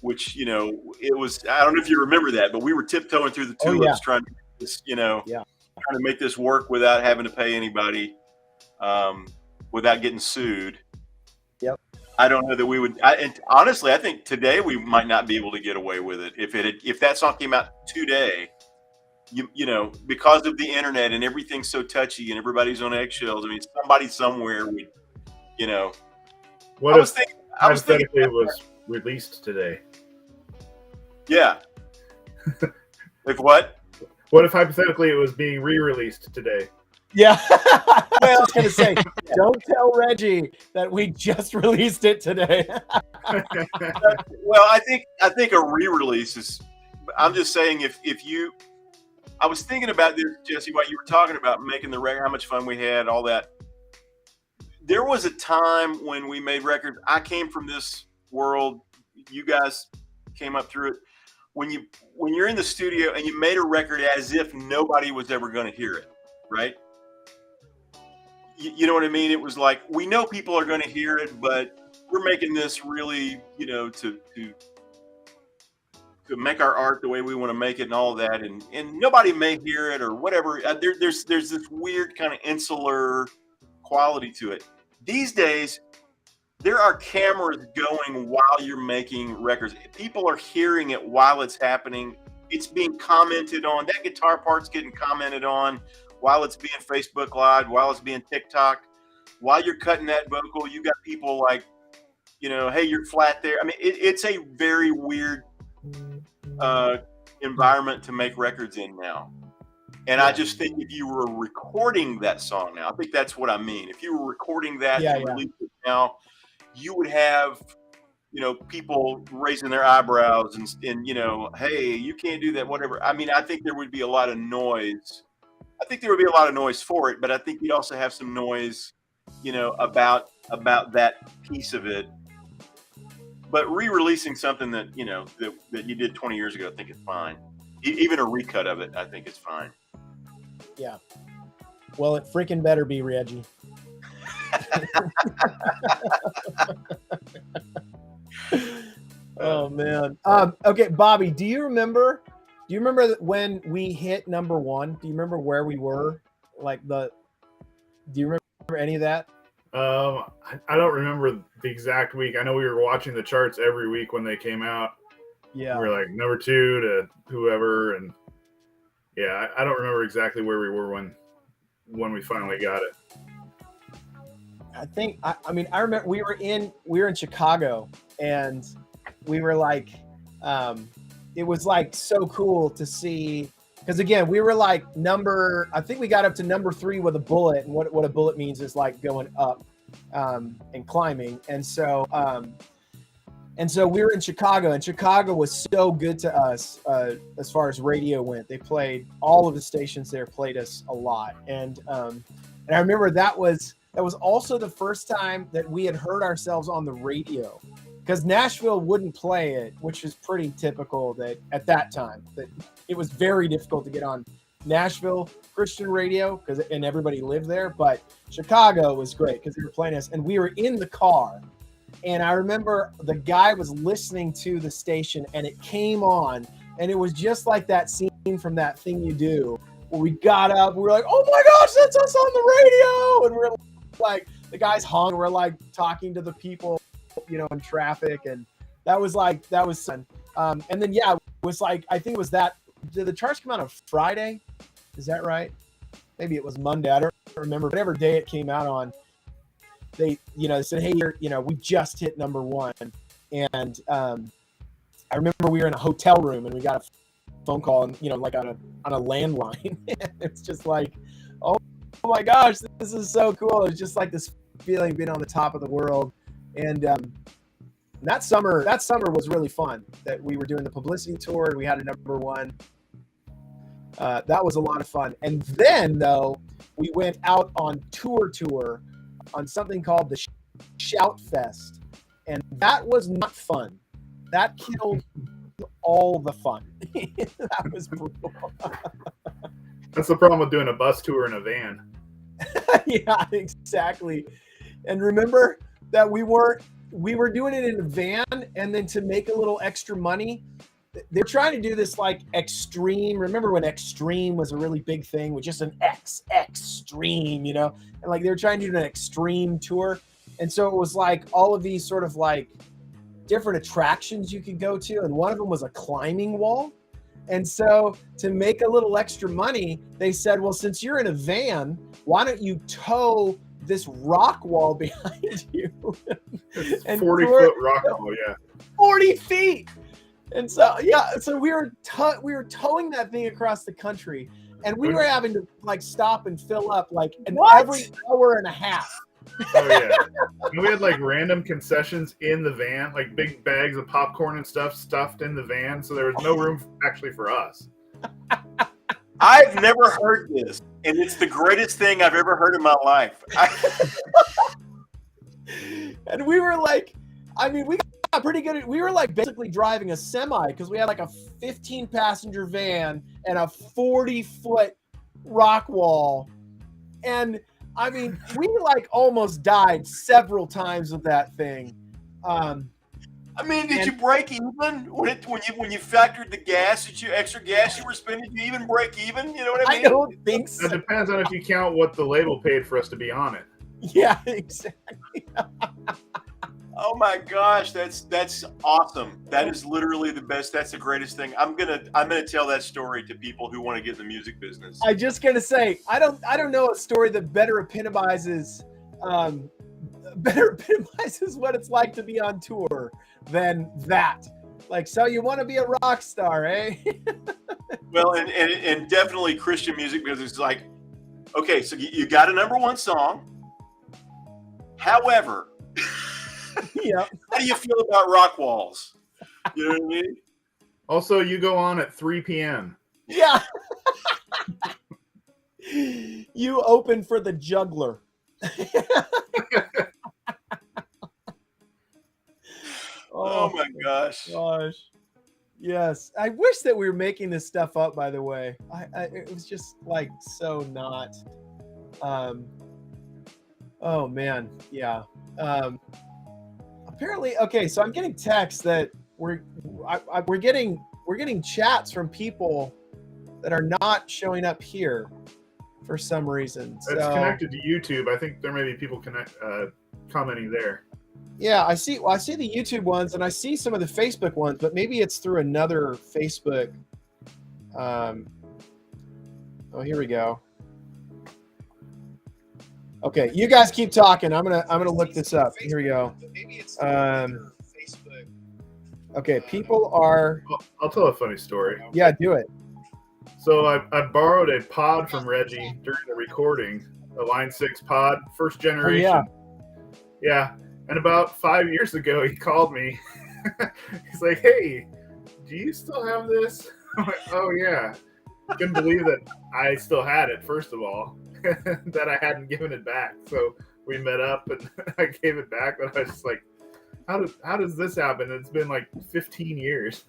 which, it was, I don't know if you remember that, but we were tiptoeing through the tulips trying to, trying to make this work without having to pay anybody, without getting sued. Yep. I don't know that we would. And honestly, I think today we might not be able to get away with it if that song came out today. Because of the internet and everything's so touchy and everybody's on eggshells. I mean, somebody somewhere would, What I was thinking it was released today? Yeah. If what? What if hypothetically it was being re-released today? Yeah. I was going to say, don't tell Reggie that we just released it today. Well, I think a re-release is, I'm just saying I was thinking about this, Jesse, what you were talking about, making the record, how much fun we had, all that. There was a time when we made records. I came from this world. You guys came up through it. When you're in the studio and you made a record as if nobody was ever going to hear it, right? You know what I mean? It was like, we know people are going to hear it, but we're making this really, to make our art the way we want to make it and all that. And nobody may hear it or whatever. There's this weird kind of insular quality to it. These days, there are cameras going while you're making records. People are hearing it while it's happening. It's being commented on. That guitar part's getting commented on while it's being Facebook Live, while it's being TikTok. While you're cutting that vocal, you got people like, hey, you're flat there. I mean, it's a very weird environment to make records in now. And I just think if you were recording that song now, I think that's what I mean. If you were recording that and release it now, you would have, people raising their eyebrows and hey, you can't do that, whatever. I mean, I think there would be a lot of noise. I think there would be a lot of noise for it, but I think you'd also have some noise, about that piece of it. But re-releasing something that, that you did 20 years ago, I think it's fine. Even a recut of it, I think it's fine. Yeah. Well, it freaking better be, Reggie. Oh man. Okay, Bobby, do you remember when we hit number 1? Do you remember where we were? Do you remember any of that? I don't remember the exact week. I know we were watching the charts every week when they came out. Yeah. We were like number 2 to whoever, and yeah, I don't remember exactly where we were when we finally got it. I think I remember we were in Chicago, and we were like, it was like so cool to see, because again, we were like I think we got up to number 3 with a bullet, and what a bullet means is like going up and climbing, and so we were in Chicago, and Chicago was so good to us as far as radio went. They played, all of the stations there played us a lot, and I remember that was also the first time that we had heard ourselves on the radio, because Nashville wouldn't play it, which is pretty typical that at that time that it was very difficult to get on Nashville Christian radio and everybody lived there. But Chicago was great because they were playing us, and we were in the car. And I remember the guy was listening to the station, and it came on, and it was just like that scene from That Thing You Do, where we got up, we were like, oh my gosh, that's us on the radio. And we're like, the guys hung, we're like talking to the people, in traffic. And that was fun. And then, it was like, I think it was that, did the charts come out on Friday? Is that right? Maybe it was Monday. I don't remember. Whatever day it came out on, they said, hey, we just hit number 1. And I remember we were in a hotel room, and we got a phone call, and like on a landline. It's just like, oh my gosh, this is so cool. It's just like this feeling being on the top of the world. And that summer was really fun. That we were doing the publicity tour and we had a number one. That was a lot of fun. And then though, we went out on tour on something called the Shout Fest, and that was not fun. That killed all the fun. That was brutal. That's the problem with doing a bus tour in a van. Yeah, exactly. And remember that we were doing it in a van, and then to make a little extra money, they're trying to do this like extreme. Remember when extreme was a really big thing with just an extreme, and like they were trying to do an extreme tour. And so it was like all of these sort of like different attractions you could go to. And one of them was a climbing wall. And so to make a little extra money, they said, well, since you're in a van, why don't you tow this rock wall behind you? It's And 40-foot rock wall, yeah. 40 feet. And so, so we were towing that thing across the country, and we were having to like stop and fill up like every hour and a half. Oh yeah. And we had like random concessions in the van, like big bags of popcorn and stuff stuffed in the van, so there was no room actually for us. I've never heard this, and it's the greatest thing I've ever heard in my life. And we were like, we got pretty good. We were like basically driving a semi because we had like a 15-passenger van and a 40-foot rock wall. And we like almost died several times with that thing. Did you break even when you factored the extra gas you were spending? Did you even break even? You know what I mean? I don't think so. That depends on if you count what the label paid for us to be on it. Yeah, exactly. Oh my gosh, that's awesome. That is literally the best. That's the greatest thing. I'm gonna tell that story to people who want to get in the music business. I'm just gonna say I don't know a story that better epitomizes what it's like to be on tour than that. Like, so you want to be a rock star, eh? Well, and definitely Christian music, because it's like, okay, so you got a number one song. However, Yeah. how do you feel about rock walls? You know what I mean? Also, you go on at 3 p.m. Yeah. You open for the juggler. Oh my gosh. Yes. I wish that we were making this stuff up, by the way. It was just like so not. Oh man. Yeah. Apparently, okay, so I'm getting texts that we're getting chats from people that are not showing up here for some reason. It's So, connected to YouTube. I think there may be people commenting there. yeah, I see the YouTube ones and I see some of the Facebook ones, but maybe it's through another Facebook. Oh, here we go. Okay, you guys keep talking. I'm gonna look this up. Here we go. Okay, people are. I'll tell a funny story. Yeah, do it. So I borrowed a pod from Reggie during the recording, a Line 6 pod, first generation. yeah. Yeah. And about 5 years ago, he called me. He's like, hey, do you still have this? I'm like, oh, yeah. Couldn't believe that I still had it, first of all, that I hadn't given it back. So we met up and I gave it back. And I was just like, how does this happen? It's been like 15 years.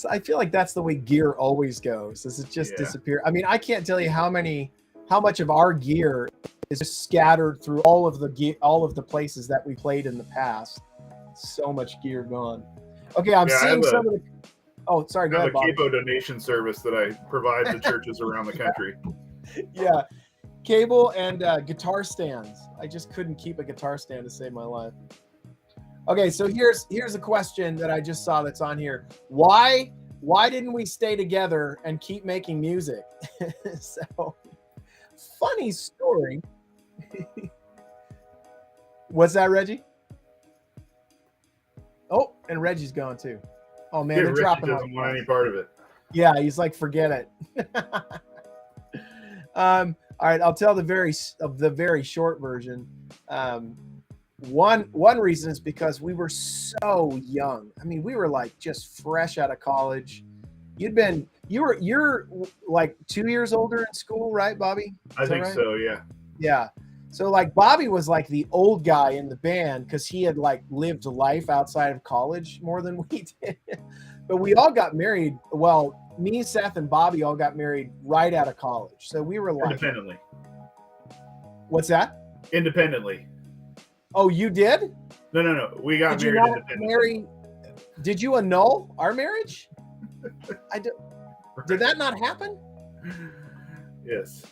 I feel like that's the way gear always goes. Is it just disappear? I mean, I can't tell you how much of our gear is just scattered through all of the places that we played in the past. So much gear gone. Okay, I'm seeing some of the. Oh, sorry. Go ahead, Bob. I have a cable donation service that I provide to churches around the country. Yeah, cable and guitar stands. I just couldn't keep a guitar stand to save my life. Okay, so here's a question that I just saw that's on here. Why didn't we stay together and keep making music? So, funny story. What's that, Reggie? Oh, and Reggie's gone too. Oh man, Yeah, they're Richie dropping. doesn't want any part of it. Yeah, he's like, forget it. All right, I'll tell the very short version. One reason is because we were so young. I mean, we were like just fresh out of college. You're like 2 years older in school, right, Bobby? I Is that think right? so, yeah. Yeah. So like Bobby was like the old guy in the band because he had like lived life outside of college more than we did. But we all got married. Well, me, Seth, and Bobby all got married right out of college. So we were like, Independently. what's that? Independently. Oh, you did? No. We got Did you married not independently. did you annul our marriage? Did that not happen? Yes.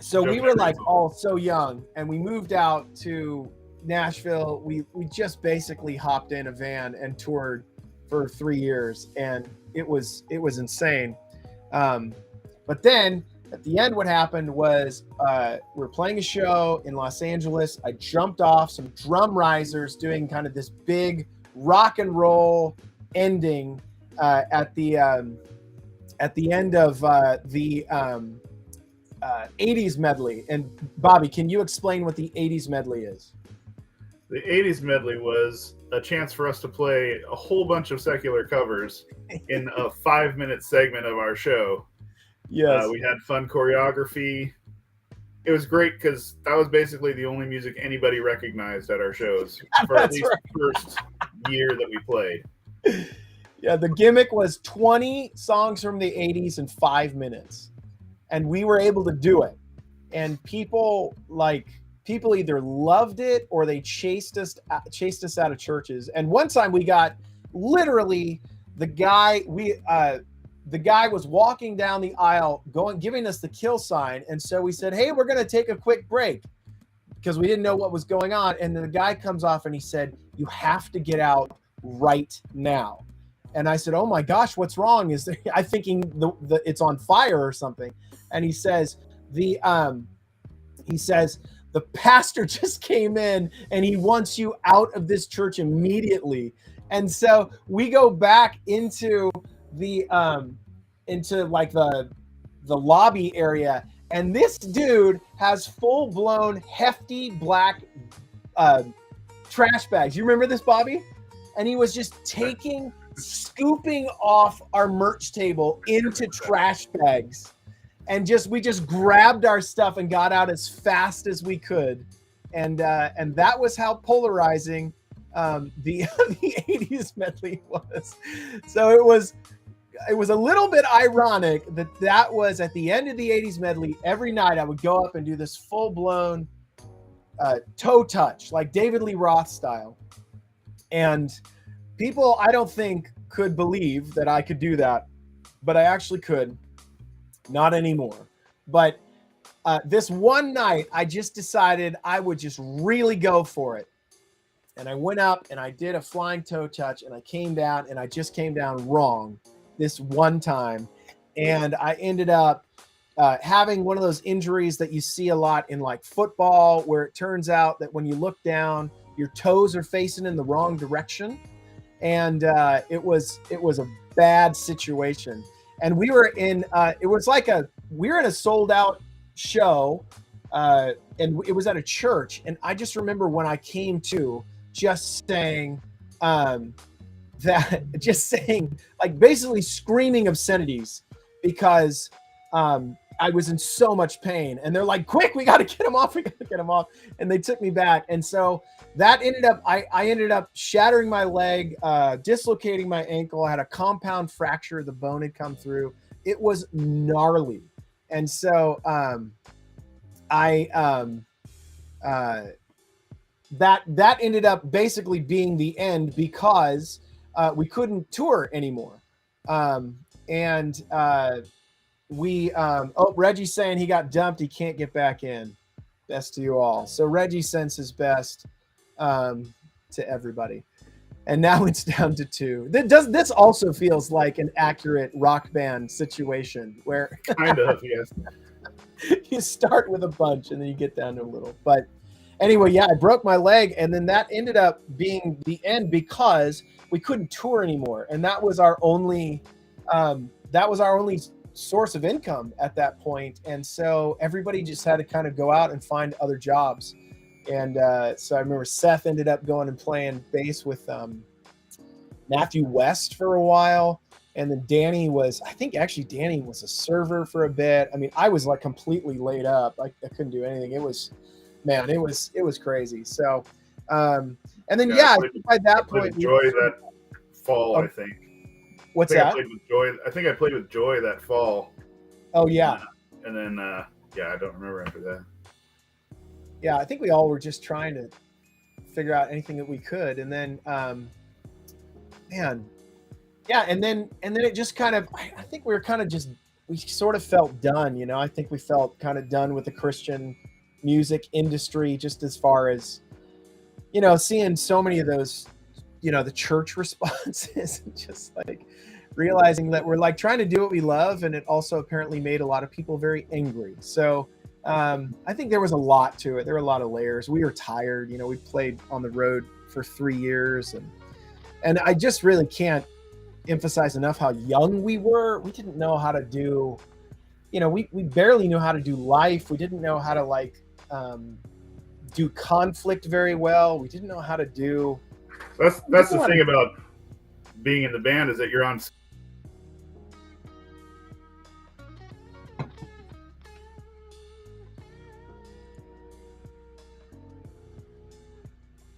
So we Joke were like reason. all so young, and we moved out to Nashville. We just basically hopped in a van and toured for 3 years, and it was insane. But then at the end, what happened was we were playing a show in Los Angeles. I jumped off some drum risers doing kind of this big rock and roll ending at the end of the 80s medley. And Bobby, can you explain what the 80s medley is? The 80s medley was a chance for us to play a whole bunch of secular covers in a 5-minute segment of our show. Yes. We had fun choreography. It was great because that was basically the only music anybody recognized at our shows for at That's least the first year that we played. Yeah, the gimmick was 20 songs from the 80s in 5 minutes. And we were able to do it. And people either loved it or they chased us out of churches. And one time we got literally the guy was walking down the aisle giving us the kill sign. And so we said, hey, we're going to take a quick break because we didn't know what was going on. And then the guy comes off and he said, you have to get out right now. And I said, oh my gosh, what's wrong? Is there, I'm thinking it's on fire or something. And he says, the pastor just came in and he wants you out of this church immediately. And so we go back into the lobby area, and this dude has full-blown hefty black trash bags. You remember this, Bobby? And he was just scooping off our merch table into trash bags. And we just grabbed our stuff and got out as fast as we could. And that was how polarizing the 80s medley was. So it was a little bit ironic that was at the end of the 80s medley. Every night I would go up and do this full-blown toe touch, like David Lee Roth style. And people, I don't think, could believe that I could do that, but I actually could. Not anymore. But this one night, I just decided I would just really go for it. And I went up and I did a flying toe touch, and I came down, and I just came down wrong this one time. And I ended up having one of those injuries that you see a lot in like football, where it turns out that when you look down, your toes are facing in the wrong direction. And it was a bad situation. And we were in a sold out show, and it was at a church. And I just remember when I came to just saying like basically screaming obscenities because I was in so much pain. And they're like, quick, we got to get him off. And they took me back. And so that I ended up shattering my leg, dislocating my ankle. I had a compound fracture. The bone had come through. It was gnarly. And so that ended up basically being the end because we couldn't tour anymore. Reggie's saying he got dumped. He can't get back in. Best to you all. So Reggie sends his best to everybody. And now it's down to 2. This also feels like an accurate rock band situation where Kind of, yes. you start with a bunch and then you get down to a little. But Anyway, yeah, I broke my leg, and then that ended up being the end because we couldn't tour anymore, and that was our only source of income at that point. And so everybody just had to kind of go out and find other jobs. And so I remember Seth ended up going and playing bass with Matthew West for a while. And then Danny was a server for a bit. I mean, I was like completely laid up. I couldn't do anything. It was crazy. So, and then, I think by that point, Joy that fall, I think. What's I that? I played with Joy. I think I played with Joy that fall. Oh, yeah. And then, I don't remember after that. Yeah, I think we all were just trying to figure out anything that we could. And then, and then it just kind of, I think we were kind of we sort of felt done, you know. I think we felt kind of done with the Christian music industry, just as far as, you know, seeing so many of those, you know, the church responses, and just like realizing that we're like trying to do what we love, and it also apparently made a lot of people very angry. So I think there was a lot to it. There were a lot of layers. We were tired, you know. We played on the road for 3 years, and I just really can't emphasize enough how young we were. We didn't know how to do, you know, we barely knew how to do life. We didn't know how to like do conflict very well. We didn't know how to do. That's the thing about being in the band, is that you're on.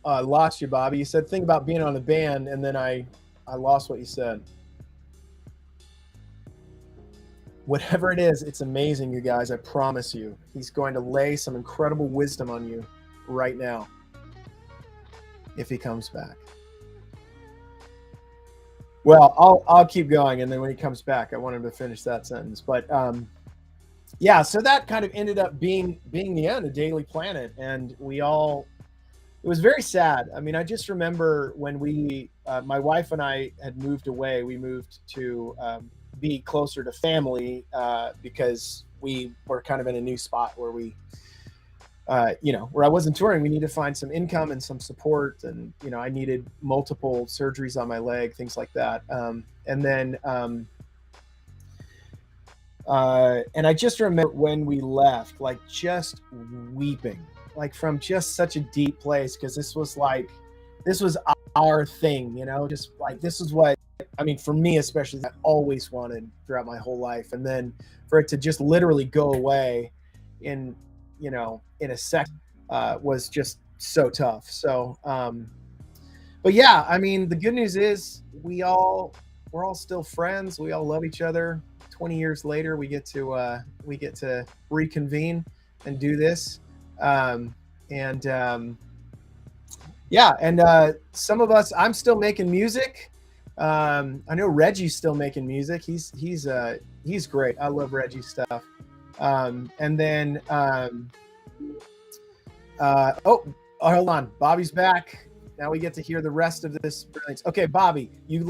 I lost you, Bobby. You said thing about being on the band, and then I lost what you said. Whatever it is, it's amazing, you guys. I promise you. He's going to lay some incredible wisdom on you right now if he comes back. Well, I'll keep going, and then when he comes back, I want him to finish that sentence. But yeah, so that kind of ended up being the end of Daily Planet, and it was very sad. I mean, I just remember when my wife and I had moved away. We moved to be closer to family because we were kind of in a new spot where we, where I wasn't touring. We needed to find some income and some support, and I needed multiple surgeries on my leg, things like that. And I just remember when we left, like just weeping, like from just such a deep place, because this was our thing, just like this is what, I mean, for me especially, I always wanted throughout my whole life. And then for it to just literally go away in a second was just so tough. So, but yeah, I mean, the good news is we're all still friends. We all love each other. 20 years later, we get to reconvene and do this. Some of us, I'm still making music. I know Reggie's still making music. He's great. I love Reggie's stuff. Hold on. Bobby's back. Now we get to hear the rest of this brilliance. Okay, Bobby, you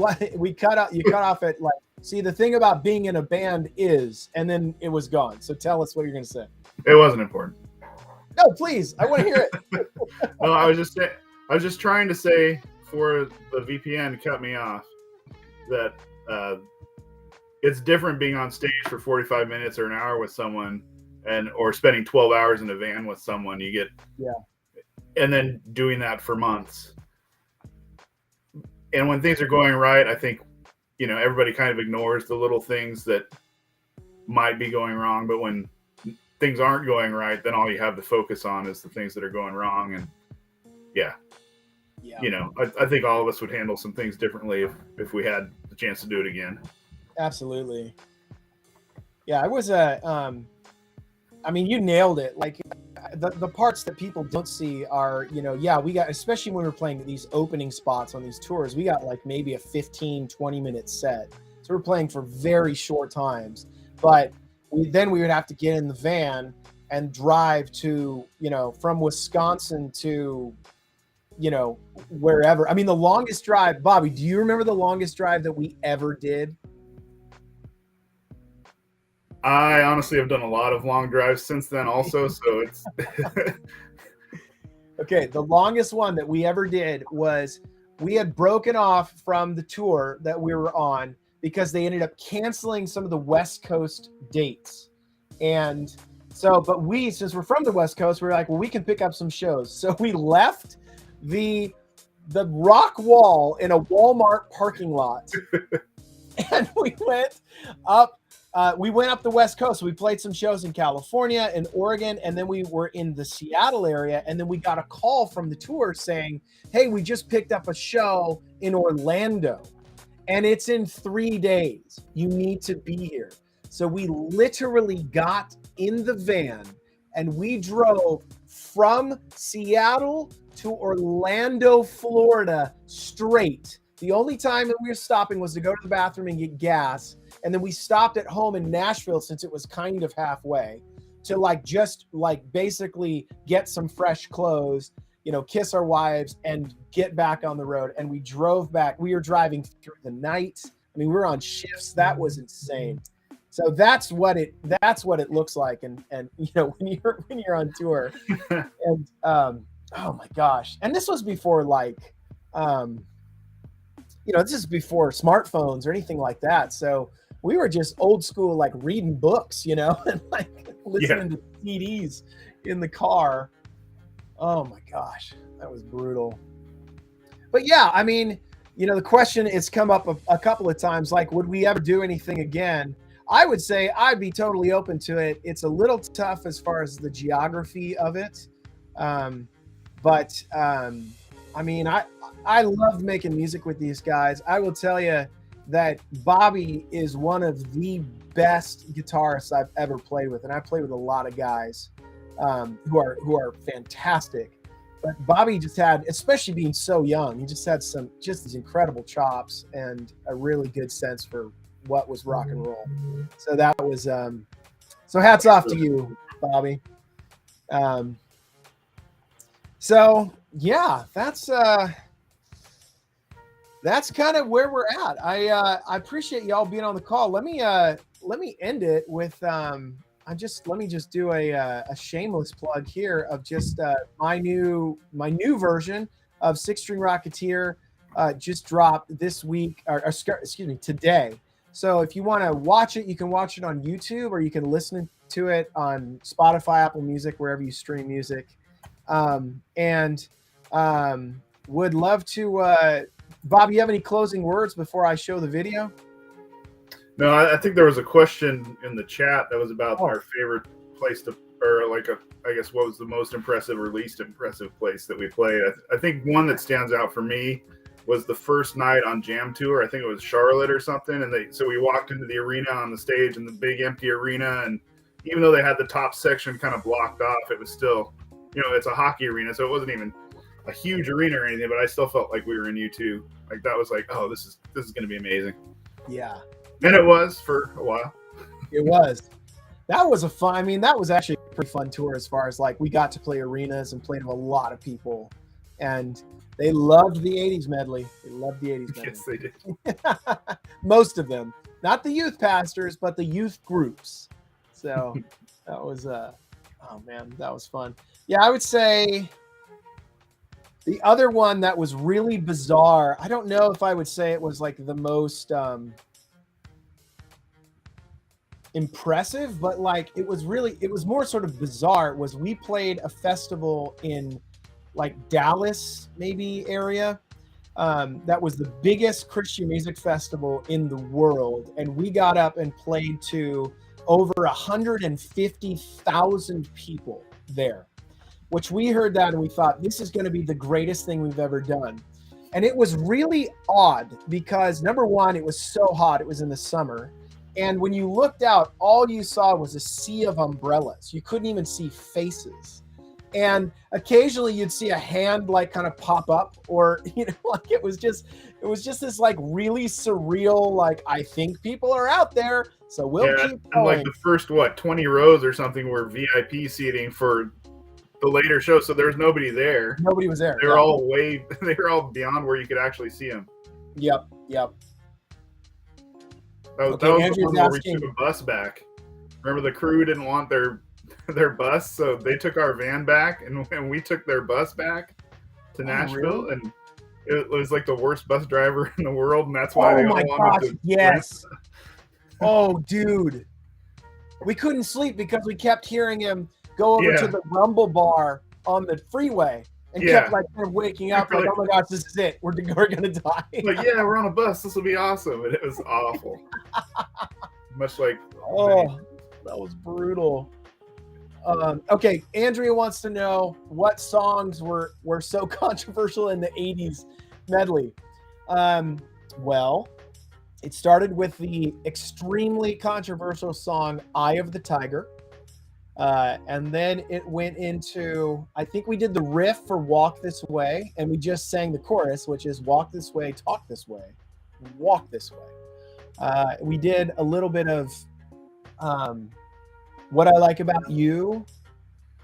cut off at like, see, the thing about being in a band is, and then it was gone. So tell us what you're going to say. It wasn't important. No, please. I want to hear it. No, I was just trying to say, for the VPN cut me off, that it's different being on stage for 45 minutes or an hour with someone, or spending 12 hours in a van with someone. You get, and then doing that for months. And when things are going right, I think, everybody kind of ignores the little things that might be going wrong. But when things aren't going right, then all you have to focus on is the things that are going wrong. And I think all of us would handle some things differently if we had the chance to do it again. Absolutely. Yeah, I was I mean, you nailed it. Like the parts that people don't see are, we got, especially when we're playing these opening spots on these tours, we got like maybe a 15-20 minute set. So we're playing for very short times, but we would have to get in the van and drive to, from Wisconsin to, wherever. I mean, the longest drive, Bobby, do you remember the longest drive that we ever did? I honestly have done a lot of long drives since then also, so it's Okay, the longest one that we ever did was we had broken off from the tour that we were on because they ended up canceling some of the West Coast dates. And so, but we, since we're from the West Coast, we were like, well, we can pick up some shows. So we left the rock wall in a Walmart parking lot and we went up the West Coast. We played some shows in California and Oregon, and then we were in the Seattle area. And then we got a call from the tour saying, hey, we just picked up a show in Orlando and it's in 3 days. You need to be here. So we literally got in the van and we drove from Seattle to Orlando, Florida straight. The only time that we were stopping was to go to the bathroom and get gas. And then we stopped at home in Nashville since it was kind of halfway to just basically get some fresh clothes, kiss our wives and get back on the road. And we drove back. We were driving through the night. I mean, we were on shifts. That was insane. So that's what it looks like. And when you're on tour and, oh my gosh. And this was before this is before smartphones or anything like that. So we were just old school, reading books, and listening to CDs in the car. Oh my gosh, that was brutal. But yeah, I mean, the question has come up a couple of times, would we ever do anything again? I would say I'd be totally open to it. It's a little tough as far as the geography of it. But I mean, I love making music with these guys. I will tell you that Bobby is one of the best guitarists I've ever played with, and I play with a lot of guys who are fantastic. But Bobby just had, especially being so young, he just had these incredible chops and a really good sense for what was rock and roll. So that was so hats off to you, Bobby. So yeah, that's kind of where we're at. I appreciate y'all being on the call. Let me end it with let me just do a shameless plug here of just my new version of Six String Rocketeer just dropped this week or excuse me, today. So if you want to watch it, you can watch it on YouTube or you can listen to it on Spotify, Apple Music, wherever you stream music. Would love to Bob, you have any closing words before I show the video? No, I think there was a question in the chat that was about our favorite place to, or I guess what was the most impressive or least impressive place that we played. I think one that stands out for me was the first night on Jam Tour. I think it was Charlotte or something. And so we walked into the arena on the stage in the big empty arena. And even though they had the top section kind of blocked off, it was still, it's a hockey arena. So it wasn't even a huge arena or anything, but I still felt like we were in U2. That was oh, this is going to be amazing. Yeah. And it was for a while. It was. That was that was actually a pretty fun tour as far as we got to play arenas and played with a lot of people. And they loved the 80s medley. They loved the 80s medley. Yes, they did. Most of them. Not the youth pastors, but the youth groups. So that was oh man, that was fun. Yeah, I would say the other one that was really bizarre, I don't know if I would say it was the most impressive, but it was more sort of bizarre, was we played a festival in Dallas maybe area. That was the biggest Christian music festival in the world. And we got up and played to over 150,000 people there, which we heard that and we thought, this is going to be the greatest thing we've ever done. And it was really odd because number one, it was so hot. It was in the summer. And when you looked out, all you saw was a sea of umbrellas. You couldn't even see faces. And occasionally you'd see a hand kind of pop up, or it was just this really surreal, I think people are out there, so we'll keep going. And the first 20 rows or something were VIP seating for the later show, so there's nobody there. Nobody was there. They were all they were all beyond where you could actually see them. Yep. That was the one where we took a bus back. Remember, the crew didn't want their their bus, so they took our van back, and we took their bus back to Nashville, really? and it was like the worst bus driver in the world, and that's why Oh they my all wanted gosh, to yes. Oh, dude. We couldn't sleep because we kept hearing him go over to Yeah. the Rumble bar on the freeway and Yeah. kept like kind of waking up like, Really? oh my gosh, this is it. We're gonna die. Like, yeah, we're on a bus. This will be awesome. And it was awful. Much like, Oh, that was brutal. Okay, Andrea wants to know what songs were so controversial in the 80s medley. Well, it started with the extremely controversial song Eye of the Tiger. And then it went into, I think we did the riff for Walk This Way, and we just sang the chorus, which is walk this way, talk this way, walk this way. We did a little bit of What I Like About You.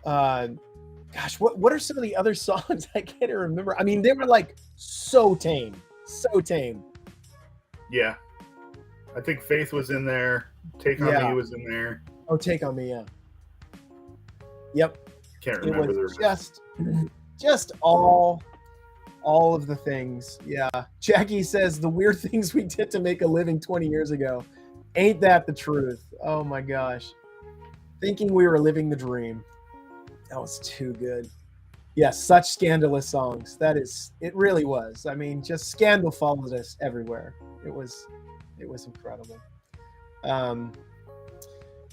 Gosh, what are some of the other songs? I can't even remember. I mean, they were like so tame, so tame. yeah. I think Faith was in there. Take On Yeah. Me was in there. Oh, Take On Me, yeah. Yep. Can't It remember the was rest. just all of the things. Yeah. Jackie says the weird things we did to make a living 20 years ago. Ain't that the truth? Oh my gosh. Thinking we were living the dream. That was too good. Yes, such scandalous songs. It really was. I mean, just scandal followed us everywhere. It was incredible.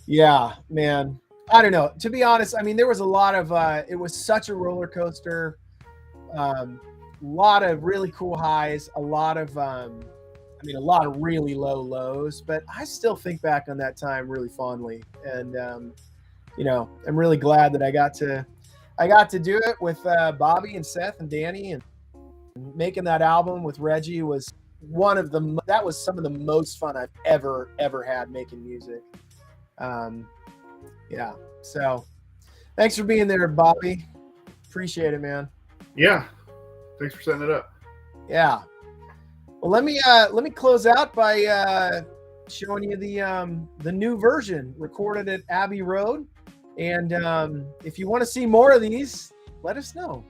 Yeah, man. I don't know. To be honest, I mean, there was a lot of, it was such a roller coaster. A lot of really cool highs, a lot of really low lows, but I still think back on that time really fondly. And, I'm really glad that I got to do it with Bobby and Seth and Danny, and making that album with Reggie was that was some of the most fun I've ever had making music. Yeah. So thanks for being there, Bobby. Appreciate it, man. Yeah. Thanks for setting it up. Yeah. Well, let me close out by showing you the new version recorded at Abbey Road. And if you want to see more of these, let us know.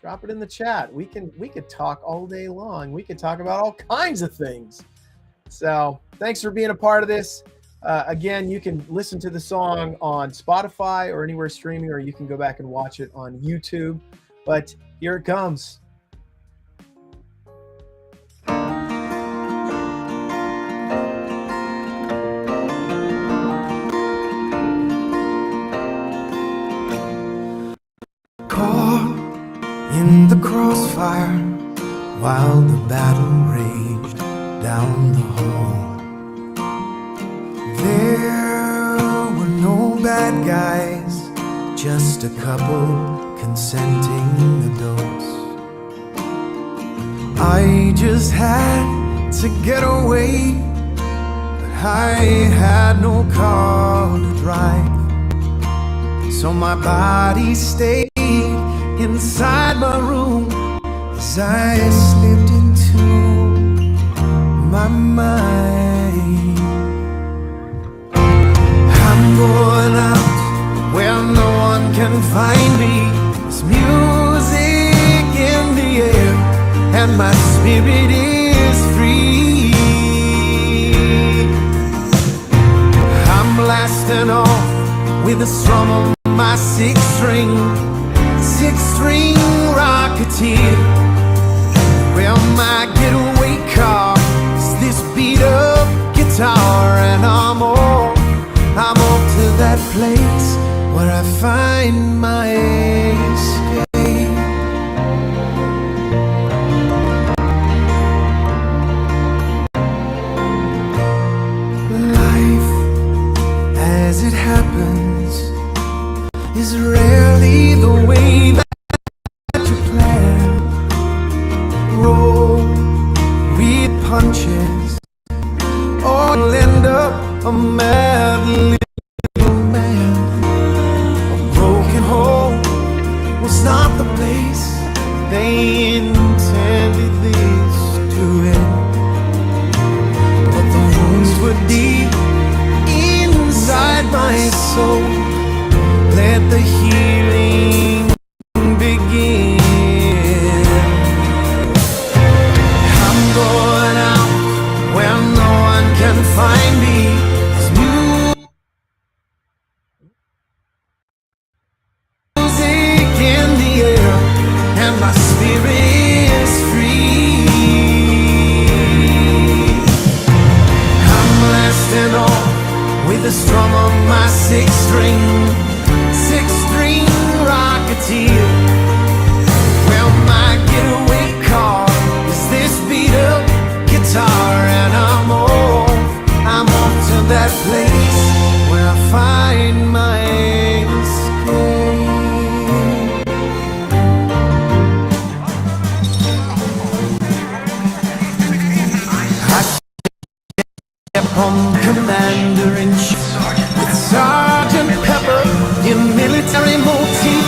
Drop it in the chat. We could talk all day long. We could talk about all kinds of things. So thanks for being a part of this. Again, you can listen to the song on Spotify or anywhere streaming, or you can go back and watch it on YouTube. But here it comes. Caught in the crossfire while the battle raged down the hall. There were no bad guys, just a couple consenting adults. I just had to get away, but I had no car to drive. So my body stayed inside my room as I slipped into my mind. I'm going out where no one can find me. There's music in the air and my spirit is free. I'm blasting off with a strum on my six-string Rocketeer. Well, my getaway car is this beat-up guitar, and I'm off to that place where I find my escape. Life, as it happens, is rarely the way that you plan. Roll with punches, or you'll end up a mad little man. A broken home was not the place they intended this to end, but the wounds were deep inside my soul. six-string rocketeer. Well, my getaway car is this beat-up guitar, and I'm off to that place where I find my escape. From Commander-in-Chief with Sergeant Pepper in military motif.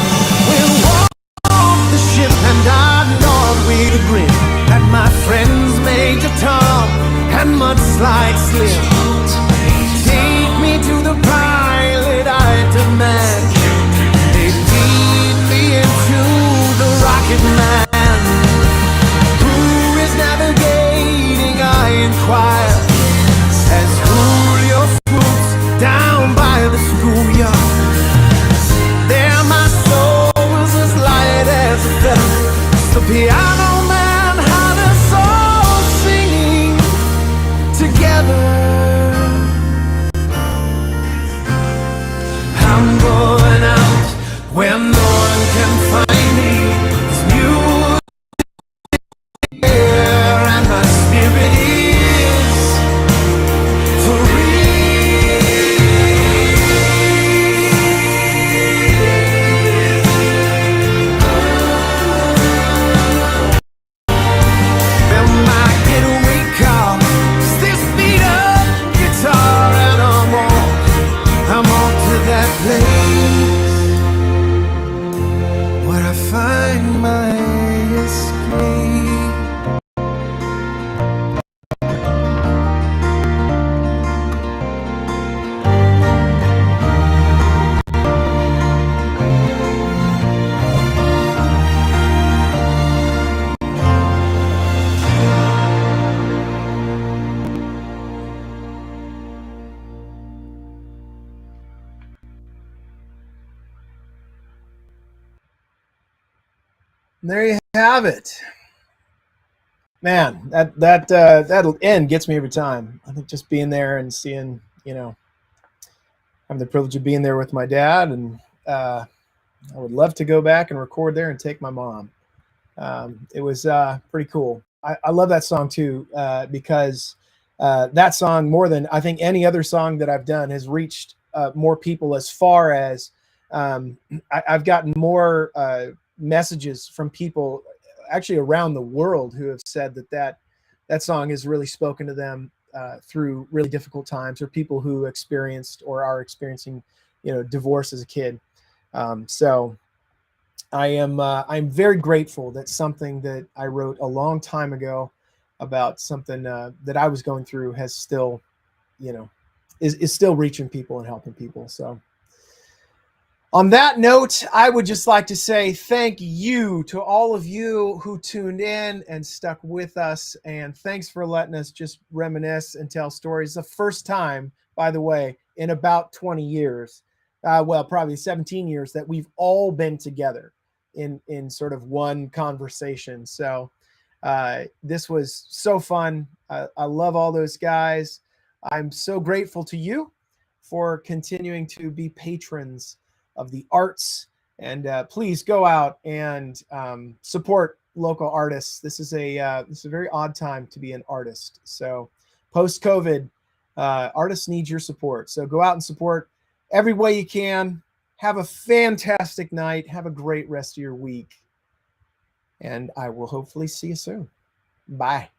We'll walk off the ship and I nod with a grin at my friends Major Tom and Mudslide Slim. Take me to the pilot I demand. They feed me into the Rocket Man. Who is navigating, I inquire, as Julio swoops down by the schoolyard. There my soul was as light as a feather. The piano man had us all singing together. I'm going out where no one can find me. It's music here and my spirit is where I find my escape. And there you have it. Man, that end gets me every time. I think just being there and seeing, having the privilege of being there with my dad, and I would love to go back and record there and take my mom. It was pretty cool. I love that song too, because that song, more than I think any other song that I've done, has reached more people, as far as I've gotten more messages from people actually around the world who have said that song has really spoken to them through really difficult times, or people who experienced or are experiencing, divorce as a kid. So I'm very grateful that something that I wrote a long time ago about something that I was going through has still, is still reaching people and helping people. So on that note, I would just like to say thank you to all of you who tuned in and stuck with us. And thanks for letting us just reminisce and tell stories. The first time, by the way, in about 20 years, well, probably 17 years, that we've all been together in sort of one conversation. So this was so fun. I love all those guys. I'm so grateful to you for continuing to be patrons of the arts, and please go out and support local artists. This is a very odd time to be an artist. So post-COVID, artists need your support. So go out and support every way you can. Have a fantastic night. Have a great rest of your week. And I will hopefully see you soon. Bye.